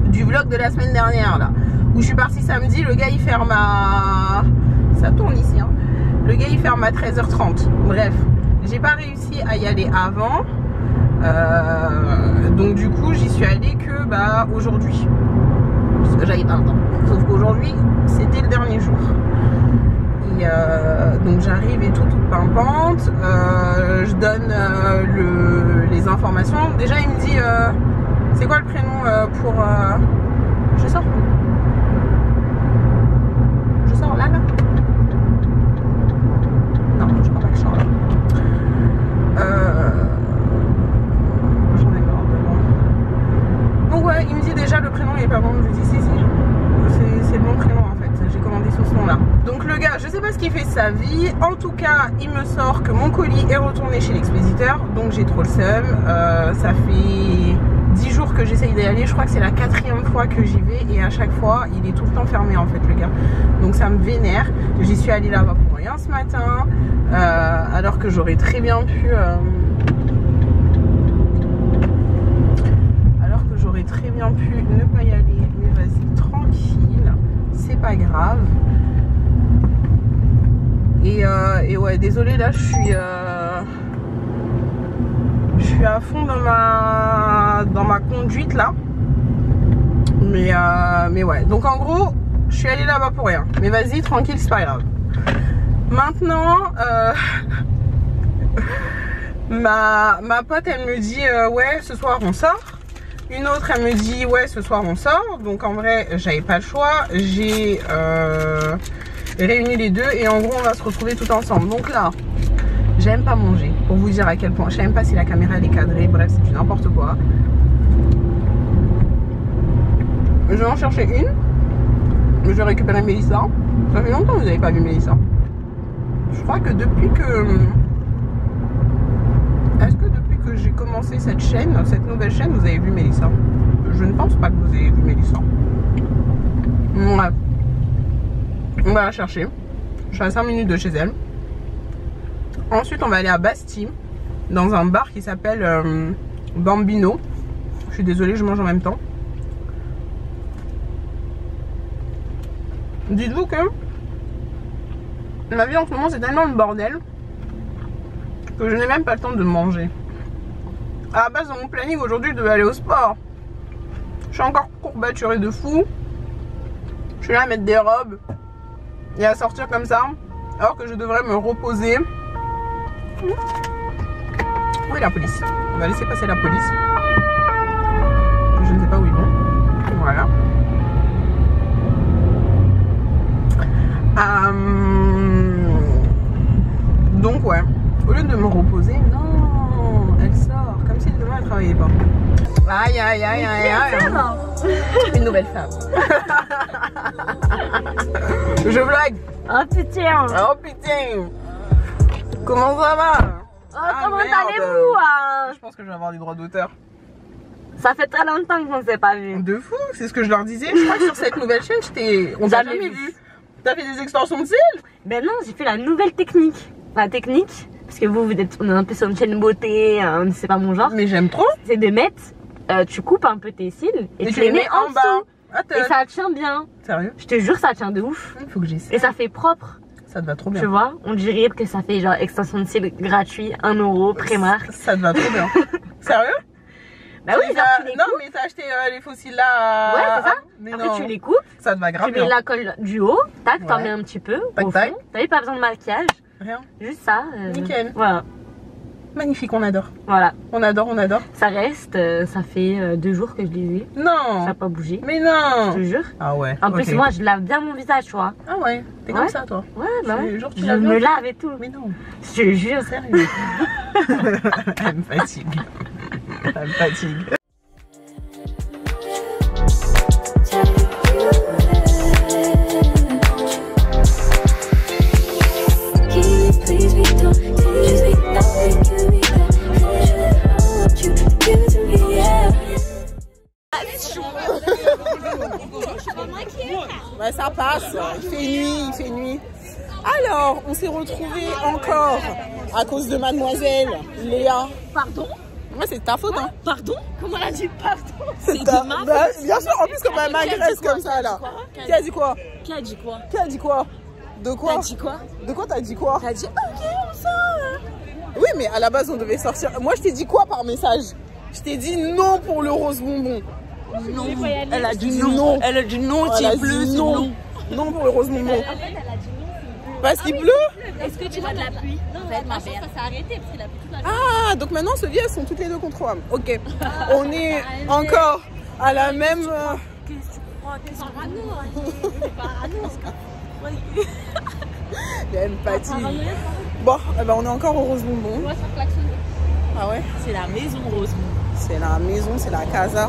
du vlog de la semaine dernière là, où je suis partie samedi. Le gars il ferme à... Ça tourne ici hein. Le gars il ferme à 13h30. Bref, j'ai pas réussi à y aller avant. Donc du coup j'y suis allée que bah aujourd'hui. Parce que j'avais pas le temps. Sauf qu'aujourd'hui c'était le dernier jour. Donc j'arrive et tout, toute pimpante. Je donne les informations. Déjà il me dit c'est quoi le prénom pour je sors là non je crois pas que je sors là. J'en ai marre de moi. Donc ouais, il me dit déjà le prénom il est pas bon. Je lui dis si c'est le bon prénom en fait, j'ai commandé sur ce nom là. Donc le gars, je sais pas ce qu'il fait, sa vie. En tout cas, il me sort que mon colis est retourné chez l'expéditeur, donc j'ai trop le seum. Ça fait 10 jours que j'essaye d'y aller, je crois que c'est la 4e fois que j'y vais et à chaque fois il est tout le temps fermé en fait le gars. Donc ça me vénère. J'y suis allée là-bas pour rien ce matin, alors que j'aurais très bien pu... ne pas y aller, mais vas-y tranquille, c'est pas grave. Et ouais, désolée, là je suis à fond dans ma conduite là, mais ouais, donc en gros je suis allée là-bas pour rien, mais vas-y tranquille, c'est pas grave. Maintenant ma pote elle me dit ouais ce soir on sort. Une autre elle me dit ouais ce soir on sort. Donc en vrai j'avais pas le choix, j'ai réuni les deux et en gros on va se retrouver tout ensemble. Donc là j'aime pas manger, pour vous dire à quel point. Je sais même pas si la caméra elle est cadrée, bref c'est du n'importe quoi. Je vais en chercher une. Je vais récupérer Mélissa. Ça fait longtemps que vous n'avez pas vu Mélissa. Je crois que depuis que... Est-ce que depuis que j'ai commencé cette chaîne, cette nouvelle chaîne, vous avez vu Mélissa? Je ne pense pas que vous ayez vu Mélissa. Ouais. On va la chercher. Je suis à 5 minutes de chez elle. Ensuite on va aller à Bastille, dans un bar qui s'appelle Bambino. Je suis désolée, je mange en même temps. Dites-vous que ma vie en ce moment c'est tellement le bordel que je n'ai même pas le temps de manger. À la base de mon planning aujourd'hui je devais aller au sport. Je suis encore courbaturée de fou. Je suis là à mettre des robes et à sortir comme ça alors que je devrais me reposer. Où est la police? On va laisser passer la police. Je ne sais pas où ils vont. Voilà. Donc ouais, au lieu de me reposer, non, elle sort comme si demain elle travaillait pas. Aïe aïe aïe aïe aïe. Une nouvelle femme. Je blague. Oh putain. Oh putain. Comment ça va? Oh comment allez-vous hein? Je pense que je vais avoir des droits d'auteur. Ça fait très longtemps qu'on ne s'est pas vu. De fou, c'est ce que je leur disais. Je crois que sur cette nouvelle chaîne, on t'a jamais vu. T'as fait des extensions de cils? Ben non, j'ai fait la nouvelle technique. La technique, parce que vous êtes, on est un peu sur une chaîne beauté, hein, c'est pas mon genre. Mais j'aime trop. C'est de mettre, tu coupes un peu tes cils et tu les mets en dessous. Et ça tient bien. Sérieux? Je te jure, ça tient de ouf. Faut que j'essaie. Et ça fait propre. Ça te va trop bien. Tu vois, on dirait que ça fait genre extension de cils gratuit, 1 € pré-marque. Ça te va trop bien. Sérieux? Bah oui, genre tu les non coupes. mais t'as acheté les faux cils là. Ouais c'est ça. Mais Après non. tu les coupes. Ça te va grave Tu bien. mets la colle du haut, tac, t'en Ouais. mets un petit peu Tac, au tac. fond. T'as pas besoin de maquillage. Rien. Juste ça. Nickel. Voilà. Magnifique, on adore. Voilà. On adore, on adore. Ça reste, ça fait 2 jours que je les ai. Non. Ça n'a pas bougé. Mais non. Je te jure. Ah ouais. En plus, ok. moi, je lave bien mon visage, tu vois. Ah ouais. T'es comme Ouais. ça toi. Ouais, bah ouais. Genre, tu Je laves me bien. lave et tout. Mais non. Je te jure. Sérieux. Elle me fatigue. Elle me fatigue. Ouais, ça passe, il fait nuit. Alors, on s'est retrouvés encore à cause de mademoiselle Léa. Pardon? Ouais, c'est ta faute, hein. Pardon? Comment elle a dit pardon? C'est ta faute. Bah, bien sûr, en plus, comme elle m'agresse comme ça, là. Qui a dit quoi? Qui a dit quoi? Qui a dit quoi? De quoi? T'as dit quoi? De quoi t'as dit quoi? T'as dit ok, on sort. Oui, mais à la base, on devait sortir. Moi, je t'ai dit quoi par message? Je t'ai dit non pour le rose bonbon. Non, elle a dit non. Elle a dit non, Elle a c'est bleu, dit c'est non. non. Non pour le rose bonbon. En fait, elle a dit non. Parce qu'il pleut? Est-ce que tu vois de la pluie? Non, elle m'a fait. Ça s'est arrêté parce qu'il a plu toute la journée. Ah, donc maintenant, ceux-là, elles sont toutes les deux contre moi. Ok. On est encore à la même... Qu'est-ce que tu crois? Qu'est-ce que tu parano? Elle me fatigue. Bon, eh ben, on est encore au rose bonbon. On va se faire klaxonner. Ah ouais? C'est la maison rose. C'est la maison, c'est la casa.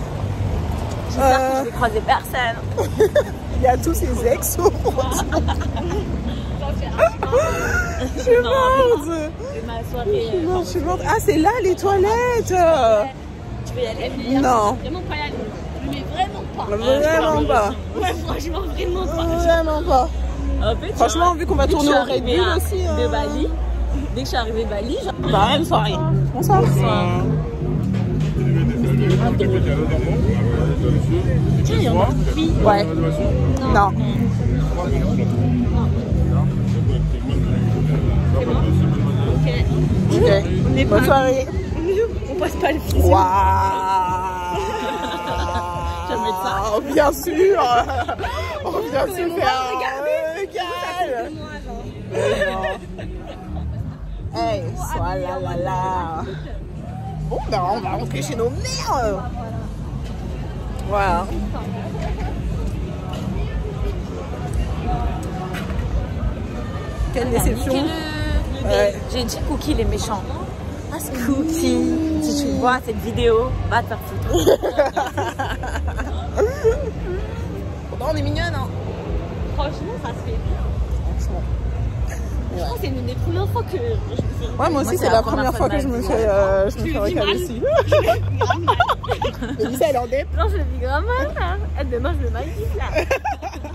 J'espère que je vais croiser personne. Il y a tous ses ex au monde. Je suis morte. C'est ma soirée. Non, je suis morte. Ah, c'est là les toilettes. Tu veux y aller? Non. Vraiment pas y aller. Mais vraiment pas. Vraiment pas. Ouais, franchement, vraiment pas. Vraiment pas. En fait, Franchement, vu qu'on va tourner au Red Bull aussi. De Bali. Dès que je suis arrivée à Bali, genre... Bah, même soirée. Bonsoir. Tiens, il y en a. Oui. Ouais. Non. C'est bon? Ok. Ok. Bonne soirée. On passe pas le fils. Waouh. Tu vas mettre ça? Oh, bien sûr. On vient de se faire. Regarde. Hey, voilà, là, là. Bon, ben on va rentrer chez nos mères. Voilà. Quelle déception. Ouais. J'ai dit Cookie, il est méchant. Ah, c'est Cookie. Si tu vois cette vidéo, va te faire foutre. Pourtant, on est mignonne, hein. Franchement, ça se fait bien. Franchement. Je pense que c'est une des premières fois que je me fais... Ouais, moi aussi, c'est la première fois que je me fais recaler aussi. Mélissa, elle est en dép. Non, je le vis grave mal, là. Demain, je le maquille, là.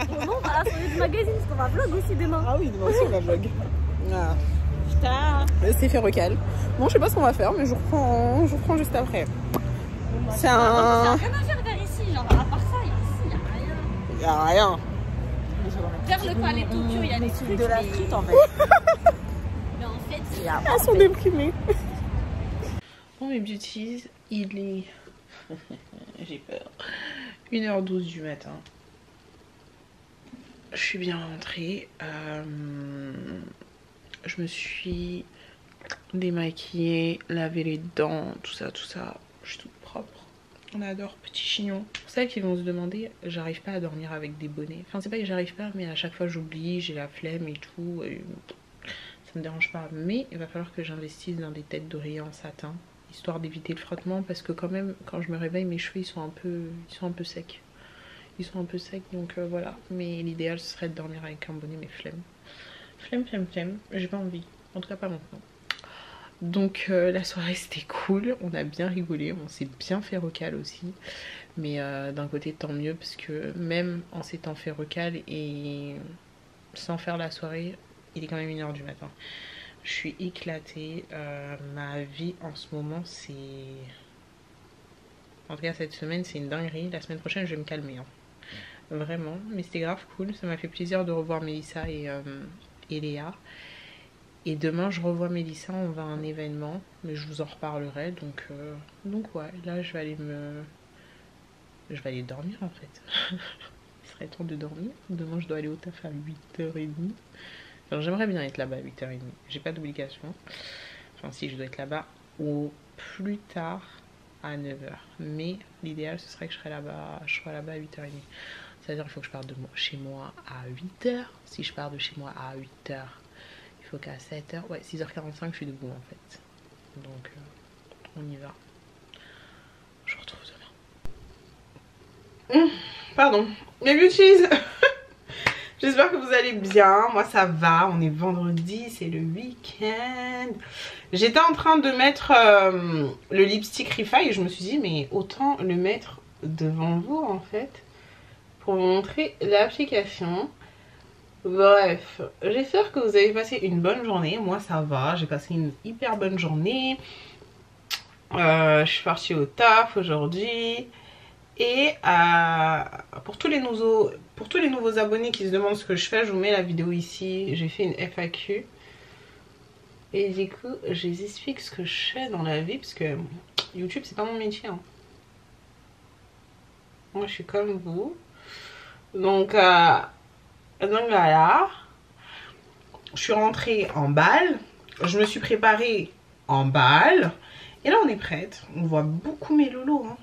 Demain, on va à la soirée du magazine, parce qu'on va vlog aussi demain. Ah oui, demain aussi, on va vlog. Ah. Putain. C'est fait recal. Bon, je sais pas ce qu'on va faire, mais je reprends juste après. C'est un... Il y a rien à faire vers ici, genre, à part ça, ici, il y a rien. Y a rien. Vers le palais Tokyo, il y a des trucs de la frite, en fait. Mais en fait, il y a... Ils sont déprimés. Bon mes beauties, il est... j'ai peur. 1h12 du matin. Je suis bien rentrée. Je me suis démaquillée, lavé les dents, tout ça, tout ça. Je suis toute propre. On adore, petit chignon. Pour celles qui vont se demander, j'arrive pas à dormir avec des bonnets. Enfin, c'est pas que j'arrive pas, mais à chaque fois j'oublie, j'ai la flemme et tout. Et ça me dérange pas. Mais il va falloir que j'investisse dans des têtes d'oreiller en satin, histoire d'éviter le frottement, parce que quand même, quand je me réveille, mes cheveux ils sont un peu secs. Ils sont un peu secs, donc voilà. Mais l'idéal ce serait de dormir avec un bonnet, mais flemme. Flemme. J'ai pas envie. En tout cas pas maintenant. Donc la soirée c'était cool, on a bien rigolé, on s'est bien fait recal aussi. Mais d'un côté tant mieux, parce que même en s'étant fait recal et sans faire la soirée, il est quand même 1h du matin. Je suis éclatée, ma vie en ce moment c'est... En tout cas cette semaine c'est une dinguerie, la semaine prochaine je vais me calmer. Hein. Vraiment, mais c'était grave cool, ça m'a fait plaisir de revoir Mélissa et Léa. Et demain je revois Mélissa, on va à un événement, mais je vous en reparlerai. Donc ouais, là je vais aller dormir en fait. Il serait temps de dormir. Demain je dois aller au taf à 8h30. Alors j'aimerais bien être là-bas à 8h30. J'ai pas d'obligation. Enfin si, je dois être là-bas au plus tard à 9h. Mais l'idéal ce serait que je sois là-bas à 8h30. C'est-à-dire qu'il faut que je parte de chez moi à 8h. Si je pars de chez moi à 8h, il faut qu'à 7h, ouais 6h45 je suis debout en fait. Donc on y va. Je vous retrouve demain. Pardon, mes beauties. J'espère que vous allez bien. Moi ça va, on est vendredi, c'est le week-end. J'étais en train de mettre le lipstick Rifa et je me suis dit mais autant le mettre devant vous en fait, pour vous montrer l'application. Bref, j'espère que vous avez passé une bonne journée. Moi ça va, j'ai passé une hyper bonne journée. Je suis partie au taf aujourd'hui. Et pour tous les nouveaux abonnés qui se demandent ce que je fais, je vous mets la vidéo ici. J'ai fait une FAQ. Et du coup, je les explique ce que je fais dans la vie. Parce que YouTube, c'est pas mon métier. Hein. Moi, je suis comme vous. Donc voilà. Je suis rentrée en bal. Je me suis préparée en bal. Et là, on est prête. On voit beaucoup mes lolos. Hein.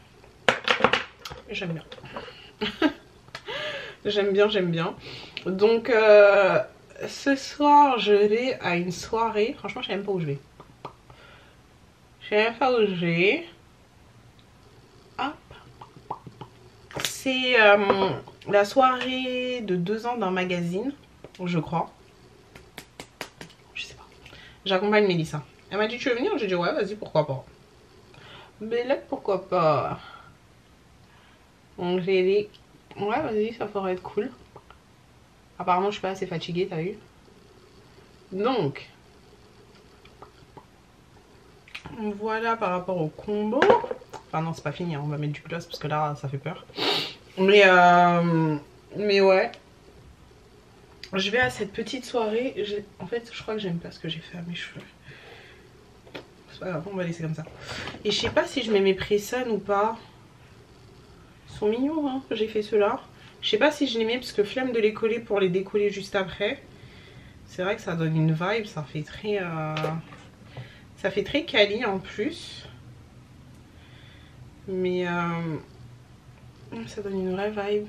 J'aime bien. j'aime bien. Donc ce soir je vais à une soirée. Franchement je sais même pas où je vais. Hop. C'est la soirée de 2 ans d'un magazine, je crois. J'accompagne Mélissa. Elle m'a dit tu veux venir? J'ai dit ouais vas-y pourquoi pas. Mais là pourquoi pas. Donc j'ai dit ouais vas-y ça pourrait être cool. Apparemment je suis pas assez fatiguée, t'as vu. Donc voilà par rapport au combo. Enfin non c'est pas fini hein. On va mettre du gloss parce que là ça fait peur. Mais ouais. Je vais à cette petite soirée. En fait je crois que j'aime pas ce que j'ai fait à mes cheveux. C'est pas grave, on va laisser comme ça. Et je sais pas si je mets mes press-on ou pas. Ils sont mignons hein. J'ai fait ceux-là. Je sais pas si je les mets parce que flemme de les coller pour les décoller juste après. C'est vrai que ça donne une vibe. Ça fait très quali en plus. Mais ça donne une vraie vibe.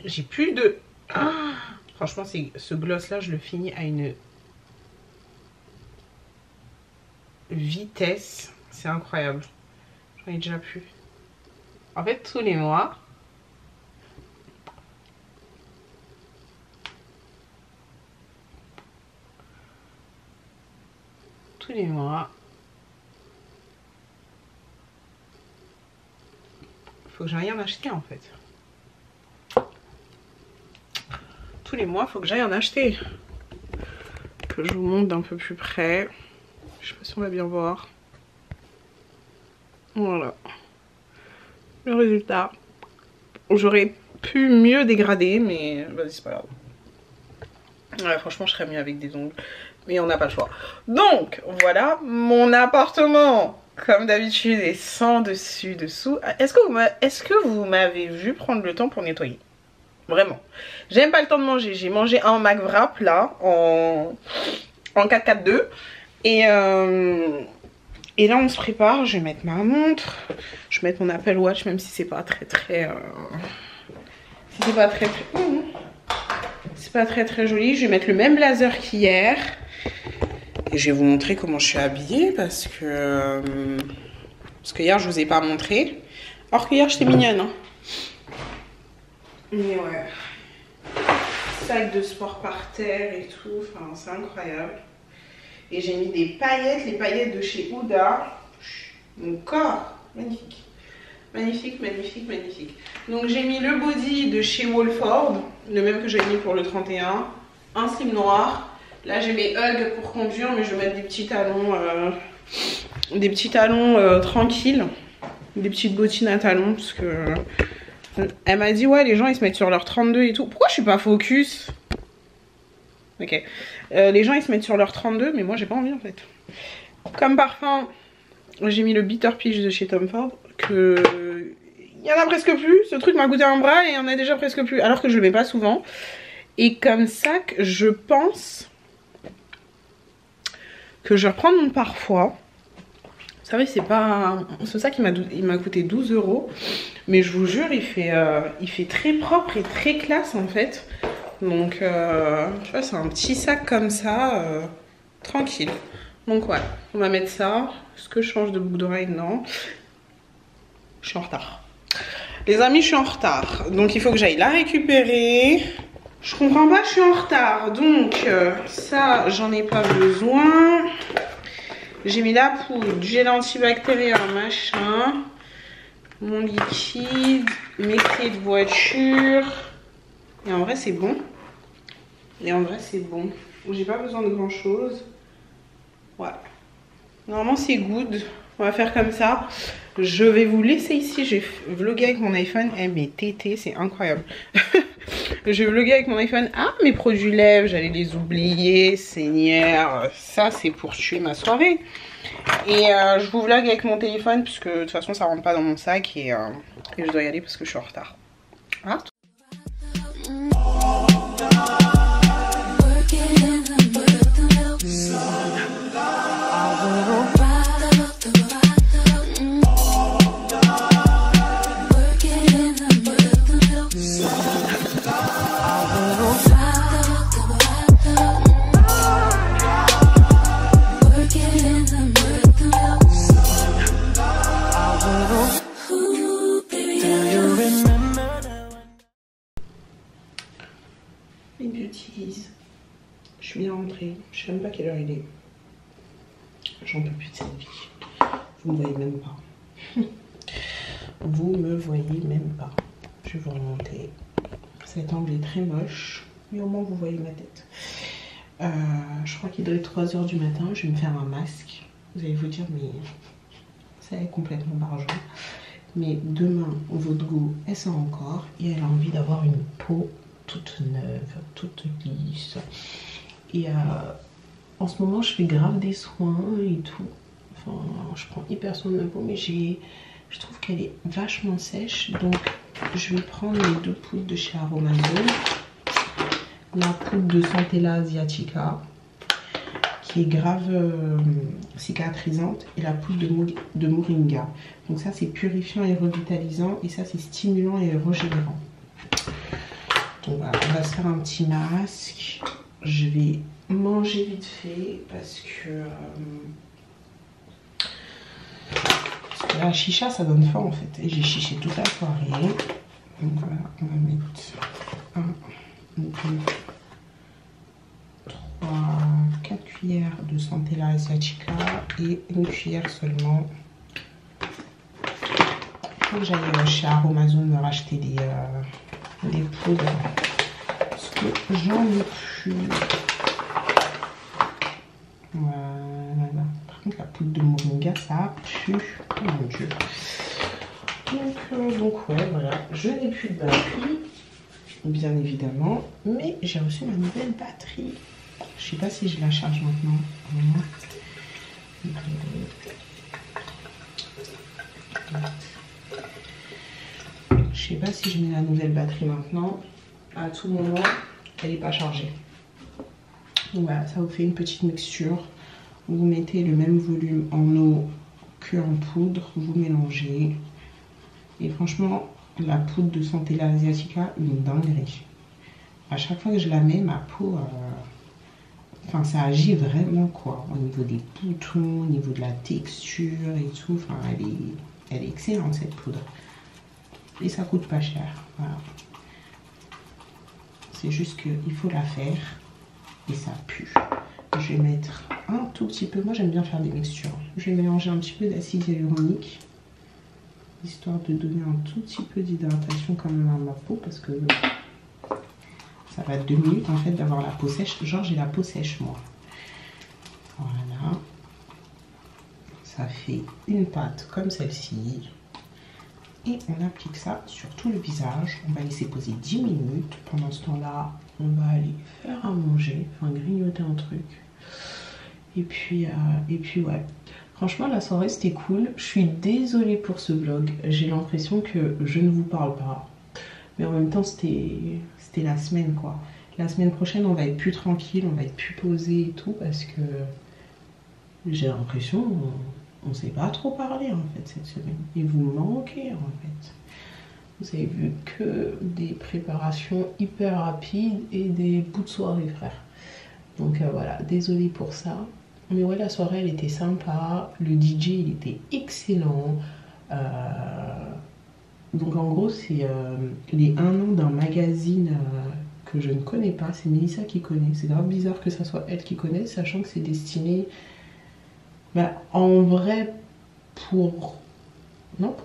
J'ai plus de... Ah, franchement, ce gloss-là, je le finis à une vitesse. C'est incroyable. J'en ai déjà plus. En fait, tous les mois... faut que j'aille en acheter en fait. Tous les mois, faut que j'aille en acheter. Que je vous montre d'un peu plus près. Je sais pas si on va bien voir. Voilà. Le résultat. J'aurais pu mieux dégrader, mais vas-y, c'est pas grave. Ouais, franchement, je serais mieux avec des ongles. Mais on n'a pas le choix. Donc, voilà, mon appartement, comme d'habitude, est sans dessus dessous. Est-ce que vous m'avez vu prendre le temps pour nettoyer? Vraiment. J'aime pas le temps de manger. J'ai mangé un McWrap là, en 4-4-2. Et là, on se prépare. Je vais mettre ma montre. Je vais mettre mon Apple Watch, même si c'est pas très... c'est pas très joli. Je vais mettre le même blazer qu'hier. Et je vais vous montrer comment je suis habillée parce que hier je vous ai pas montré. Alors que hier j'étais mignonne. Hein. Mais ouais. Sac de sport par terre et tout. Enfin c'est incroyable. Et j'ai mis des paillettes. Les paillettes de chez Huda. Mon corps. Magnifique. Magnifique, magnifique, magnifique. Donc j'ai mis le body de chez Wolford. Le même que j'avais mis pour le 31. Un slip noir. Là j'ai mes Ugg pour conduire, mais je vais mettre des petits talons, tranquilles, des petites bottines à talons parce que elle m'a dit ouais les gens ils se mettent sur leur 32 et tout. Pourquoi je suis pas focus? Ok, les gens ils se mettent sur leur 32, mais moi j'ai pas envie en fait. Comme parfum, j'ai mis le Bitter Peach de chez Tom Ford que il y en a presque plus. Ce truc m'a goûté un bras et il y en a déjà presque plus, alors que je le mets pas souvent. Et comme ça, je pense que je vais reprendre mon parfum. Vous savez, c'est ça qui m'a coûté 12 €. Mais je vous jure, il fait très propre et très classe en fait. Donc, tu vois, c'est un petit sac comme ça, tranquille. Donc ouais, on va mettre ça. Est-ce que je change de boucle d'oreille? Non. Je suis en retard. Les amis, je suis en retard. Donc il faut que j'aille la récupérer. Je comprends pas, je suis en retard. Donc ça, j'en ai pas besoin. J'ai mis la poudre, du gel antibactérien, machin. Mon liquide, mes clés de voiture. Et en vrai, c'est bon. J'ai pas besoin de grand chose. Voilà. Normalement, c'est good. On va faire comme ça. Je vais vous laisser ici. J'ai vlogué avec mon iPhone. Eh, mes tétés, c'est incroyable. Je vais vloguer avec mon iPhone. Ah, mes produits lèvres, j'allais les oublier. Seigneur, ça, c'est pour tuer ma soirée. Et je vous vlog avec mon téléphone, puisque de toute façon, ça rentre pas dans mon sac. Et je dois y aller parce que je suis en retard. Ah. bien rentrée. Je sais même pas quelle heure il est. J'en peux plus de cette vie. Vous me voyez même pas. Vous me voyez même pas. Je vais vous remonter. Cet angle est très moche, mais au moins vous voyez ma tête. Je crois qu'il doit être 3 h du matin. Je vais me faire un masque. Vous allez vous dire, mais ça est complètement barjot. Mais demain, votre go, elle sort encore et elle a envie d'avoir une peau toute neuve, toute lisse. Et en ce moment, je fais grave des soins et tout. Enfin, je prends hyper soin de ma peau, mais je trouve qu'elle est vachement sèche. Donc, je vais prendre les 2 poudres de chez Aromazone. La poudre de Centella Asiatica, qui est grave cicatrisante, et la poudre de Moringa. Donc ça, c'est purifiant et revitalisant, et ça, c'est stimulant et régénérant. Donc voilà, on va se faire un petit masque. Je vais manger vite fait parce que la chicha, ça donne faim en fait. Et j'ai chiché toute la soirée. Donc voilà, on va mettre 1, 2, 3, 4 cuillères de Centella Asiatica et une cuillère seulement. Il faut que j'aille chez Aromazone me racheter des poudres parce que j'en ai plus. Voilà. Par contre, la poudre de Moringa, ça pue. Oh mon dieu. Donc ouais, voilà. Je n'ai plus de batterie, bien évidemment, mais j'ai reçu ma nouvelle batterie. Je sais pas si je la charge maintenant. Je sais pas si je mets la nouvelle batterie maintenant. À tout moment, elle n'est pas chargée. Donc voilà, ça vous fait une petite mixture. Vous mettez le même volume en eau que en poudre, vous mélangez. Et franchement, la poudre de Centella Asiatica, une dinguerie. À chaque fois que je la mets, ma peau, enfin ça agit vraiment quoi. Au niveau des boutons, au niveau de la texture et tout. Enfin, elle est excellente cette poudre. Et ça coûte pas cher. Voilà. C'est juste qu'il faut la faire et ça pue. Je vais mettre un tout petit peu. Moi j'aime bien faire des mixtures. Je vais mélanger un petit peu d'acide hyaluronique, histoire de donner un tout petit peu d'hydratation quand même à ma peau, parce que ça va être 2 minutes en fait d'avoir la peau sèche. Genre j'ai la peau sèche moi. Voilà. Ça fait une pâte comme celle-ci. Et on applique ça sur tout le visage. On va laisser poser 10 minutes. Pendant ce temps-là, on va aller faire à manger, enfin grignoter un truc. Et puis ouais. Franchement, la soirée c'était cool. Je suis désolée pour ce vlog. J'ai l'impression que je ne vous parle pas. Mais en même temps, c'était la semaine quoi. La semaine prochaine, on va être plus tranquille, on va être plus posé et tout, parce que j'ai l'impression on sait pas trop parler en fait cette semaine. Et vous me manquez en fait. Vous avez vu que des préparations hyper rapides et des bouts de soirée frère. Donc voilà, désolée pour ça. Mais ouais, la soirée elle était sympa. Le DJ il était excellent. Donc en gros c'est les 1 an d'un magazine que je ne connais pas. C'est Mélissa qui connaît. C'est grave bizarre que ça soit elle qui connaît, sachant que c'est destiné en vrai pour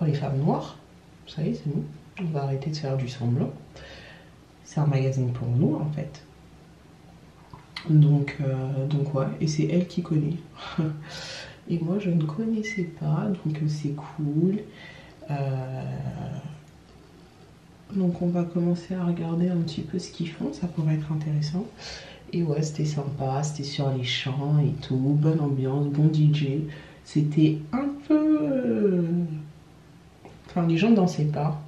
les femmes noires. Vous savez, c'est nous. On va arrêter de faire du semblant. C'est un magazine pour nous en fait. Donc ouais, et c'est elle qui connaît. Et moi je ne connaissais pas, donc c'est cool. Donc on va commencer à regarder un petit peu ce qu'ils font, ça pourrait être intéressant. Et ouais, c'était sympa, c'était sur les champs et tout, bonne ambiance, bon DJ. C'était un peu... Enfin, les gens dansaient pas.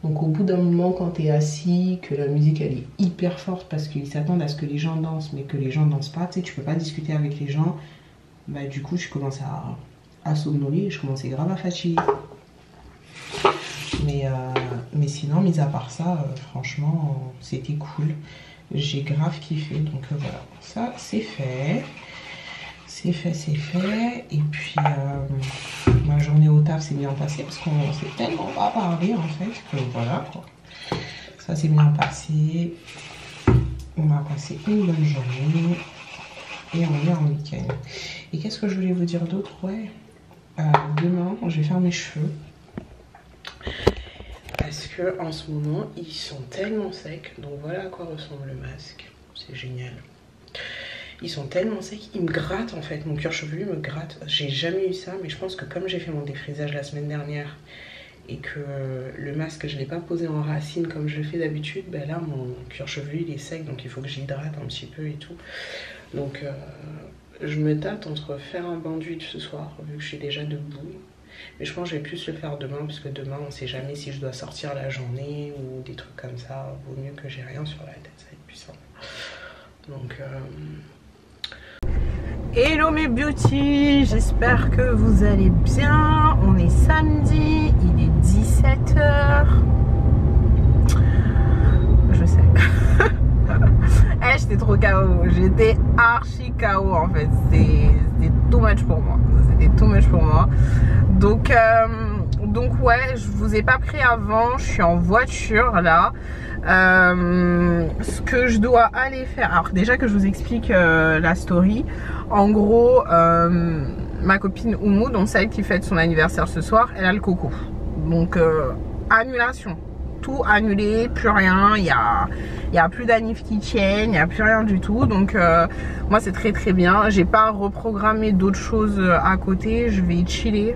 Donc au bout d'un moment, quand t'es assis, que la musique elle est hyper forte parce qu'ils s'attendent à ce que les gens dansent, mais que les gens dansent pas, tu sais, tu peux pas discuter avec les gens. Bah du coup, je commence à somnoler et je commençais grave à fatiguer. Mais sinon, mis à part ça, franchement, c'était cool. J'ai grave kiffé, donc voilà, ça c'est fait. C'est fait. Et puis, ma journée au taf s'est bien passée parce qu'on s'est tellement pas parlé en fait que voilà quoi. Ça s'est bien passé. on va passer une bonne journée et on est en week-end. Et qu'est-ce que je voulais vous dire d'autre? Ouais, demain, je vais faire mes cheveux. Parce que en ce moment, ils sont tellement secs. Donc voilà à quoi ressemble le masque. C'est génial. Ils sont tellement secs, ils me grattent en fait. Mon cuir chevelu me gratte. J'ai jamais eu ça, mais je pense que comme j'ai fait mon défrisage la semaine dernière et que le masque, je ne l'ai pas posé en racine comme je le fais d'habitude, ben là, mon cuir chevelu, il est sec. Donc il faut que j'hydrate un petit peu et tout. Donc je me tâte entre faire un bain d'huile ce soir, vu que je suis déjà debout. Mais je pense que je vais plus le faire demain, parce que demain on sait jamais si je dois sortir la journée ou des trucs comme ça. Vaut mieux que j'ai rien sur la tête, ça va être plus simple. Donc hello mes beauty, j'espère que vous allez bien. On est samedi, il est 17h. Je sais. J'étais trop KO, j'étais archi KO en fait. C'était too much pour moi. C'était too much pour moi. Donc ouais, je vous ai pas pris avant, je suis en voiture là. Ce que je dois aller faire, alors déjà que je vous explique la story. En gros, ma copine Oumou, donc celle qui fête son anniversaire ce soir, elle a le coco. Donc annulation, tout annulé, plus rien, il y a plus d'anniv qui tiennent, il n'y a plus rien du tout. Donc moi c'est très très bien. J'ai pas reprogrammé d'autres choses à côté. Je vais chiller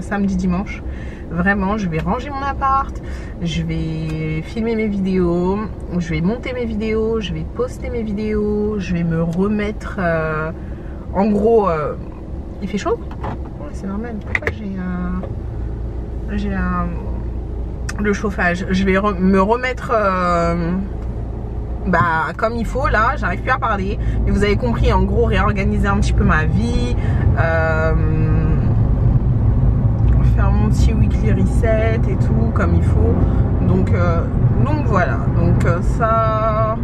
samedi dimanche. Vraiment, je vais ranger mon appart, je vais filmer mes vidéos, je vais monter mes vidéos, je vais poster mes vidéos, je vais me remettre en gros il fait chaud? Ouais, c'est normal. Pourquoi j'ai le chauffage? Je vais me remettre comme il faut là. J'arrive plus à parler, mais vous avez compris, en gros réorganiser un petit peu ma vie, faire mon petit weekly reset et tout comme il faut. Donc voilà, donc ça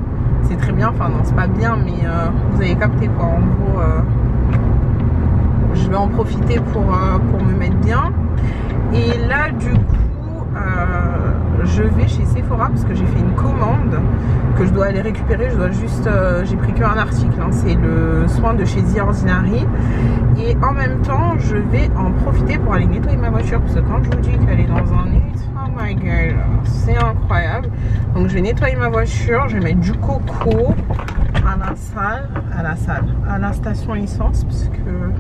c'est très bien, enfin non c'est pas bien, mais vous avez capté quoi. En gros je vais en profiter pour me mettre bien. Et là du coup je vais chez Sephora parce que j'ai fait une commande que je dois aller récupérer. Je dois juste j'ai pris qu'un article, hein, c'est le soin de chez The Ordinary. Et en même temps je vais en profiter pour aller nettoyer ma voiture, parce que quand je vous dis qu'elle est dans un état, oh my god, c'est incroyable. Donc je vais nettoyer ma voiture, je vais mettre du coco à la station essence, parce que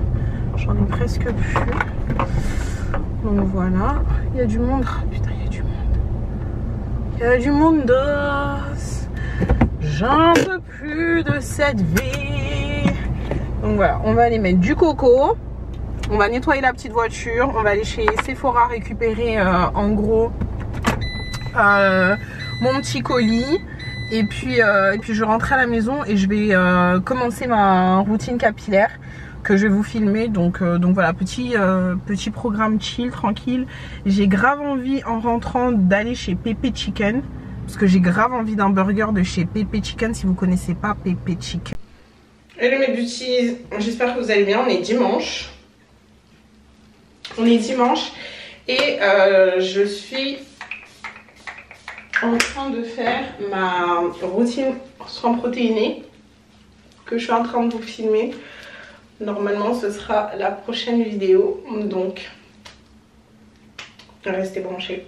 j'en ai presque plus. Donc voilà, il y a du monde. Putain, il y a du monde. Il y a du monde d'os. J'en peux plus de cette vie. Donc voilà, on va aller mettre du coco. On va nettoyer la petite voiture. On va aller chez Sephora récupérer en gros mon petit colis. Et puis je rentre à la maison et je vais commencer ma routine capillaire que je vais vous filmer. Donc voilà, petit programme chill, tranquille. J'ai grave envie en rentrant d'aller chez Pepe Chicken, parce que j'ai grave envie d'un burger de chez Pepe Chicken. Si vous connaissez pas Pepe Chicken. Hello mes beauties, j'espère que vous allez bien. On est dimanche. Et je suis en train de faire ma routine sans protéinée que je suis en train de vous filmer. Normalement ce sera la prochaine vidéo, donc restez branchés.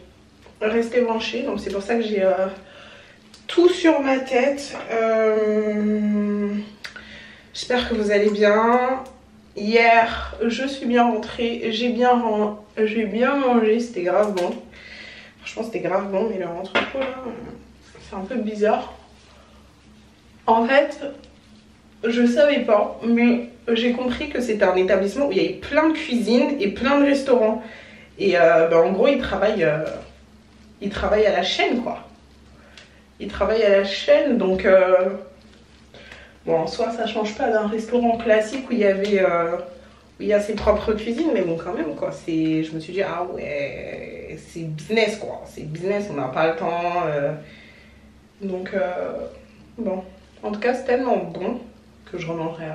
Donc c'est pour ça que j'ai tout sur ma tête. J'espère que vous allez bien. Hier je suis bien rentrée, j'ai bien mangé, c'était grave bon. Franchement c'était grave bon, mais le rentre-pot là c'est un peu bizarre. En fait je savais pas, mais j'ai compris que c'était un établissement où il y avait plein de cuisines et plein de restaurants. Et en gros ils travaillent à la chaîne quoi. Ils travaillent à la chaîne, donc bon en soi ça change pas d'un restaurant classique où il y avait où il y a ses propres cuisines, mais bon quand même quoi. Je me suis dit ah ouais c'est business quoi, c'est business, on n'a pas le temps. Donc bon en tout cas c'est tellement bon que je remangerai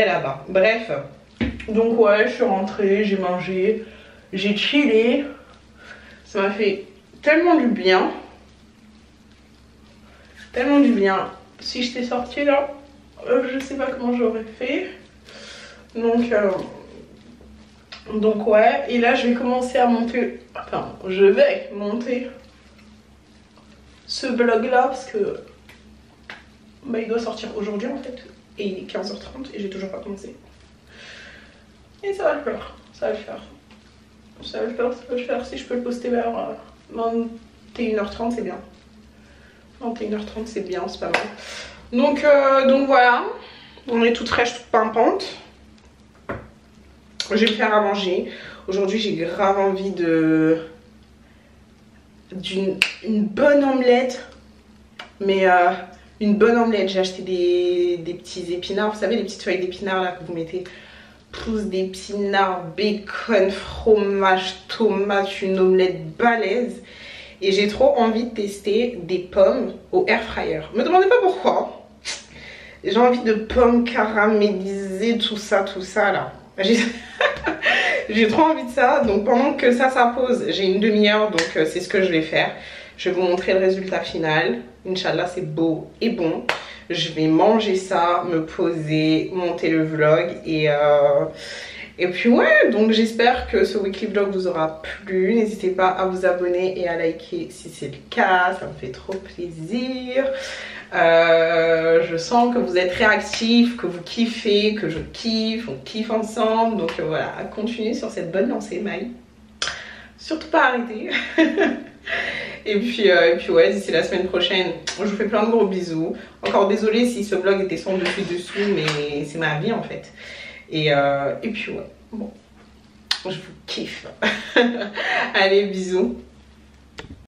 là-bas. Bref, donc ouais je suis rentrée, j'ai mangé, j'ai chillé, ça m'a fait tellement du bien. tellement du bien. Si je t'ai sorti là, je sais pas comment j'aurais fait. Donc ouais, et là je vais commencer à monter, enfin je vais monter ce vlog là parce que bah, il doit sortir aujourd'hui en fait. Et il est 15h30 et j'ai toujours pas commencé. Et ça va le faire, ça va le faire. Ça va le faire, ça va le faire. Si je peux le poster vers 21h30 c'est bien. 21h30 c'est bien, c'est pas mal. Donc voilà, on est toute fraîche, toute pimpante. Je vais me faire à manger. Aujourd'hui j'ai grave envie d'une bonne omelette. Mais une bonne omelette. J'ai acheté des petits épinards. Vous savez les petites feuilles d'épinards là que vous mettez. Plus d'épinards, bacon, fromage, tomate. Une omelette balèze. Et j'ai trop envie de tester des pommes au air fryer. Me demandez pas pourquoi. J'ai envie de pommes caramélisées, tout ça là. J'ai trop envie de ça. Donc pendant que ça pose, j'ai une demi-heure. Donc c'est ce que je vais faire. Je vais vous montrer le résultat final. Inch'Allah c'est beau et bon. Je vais manger ça, me poser, monter le vlog. Et puis ouais, donc j'espère que ce weekly vlog vous aura plu. N'hésitez pas à vous abonner et à liker si c'est le cas. Ça me fait trop plaisir. Je sens que vous êtes réactifs, que vous kiffez, que je kiffe, on kiffe ensemble. Donc voilà, à continuer sur cette bonne lancée, Maï. Surtout pas arrêter. Et puis ouais, d'ici la semaine prochaine, je vous fais plein de gros bisous. Encore désolée si ce vlog était sans dessus, mais c'est ma vie en fait. Et puis ouais, bon, je vous kiffe. Allez, bisous.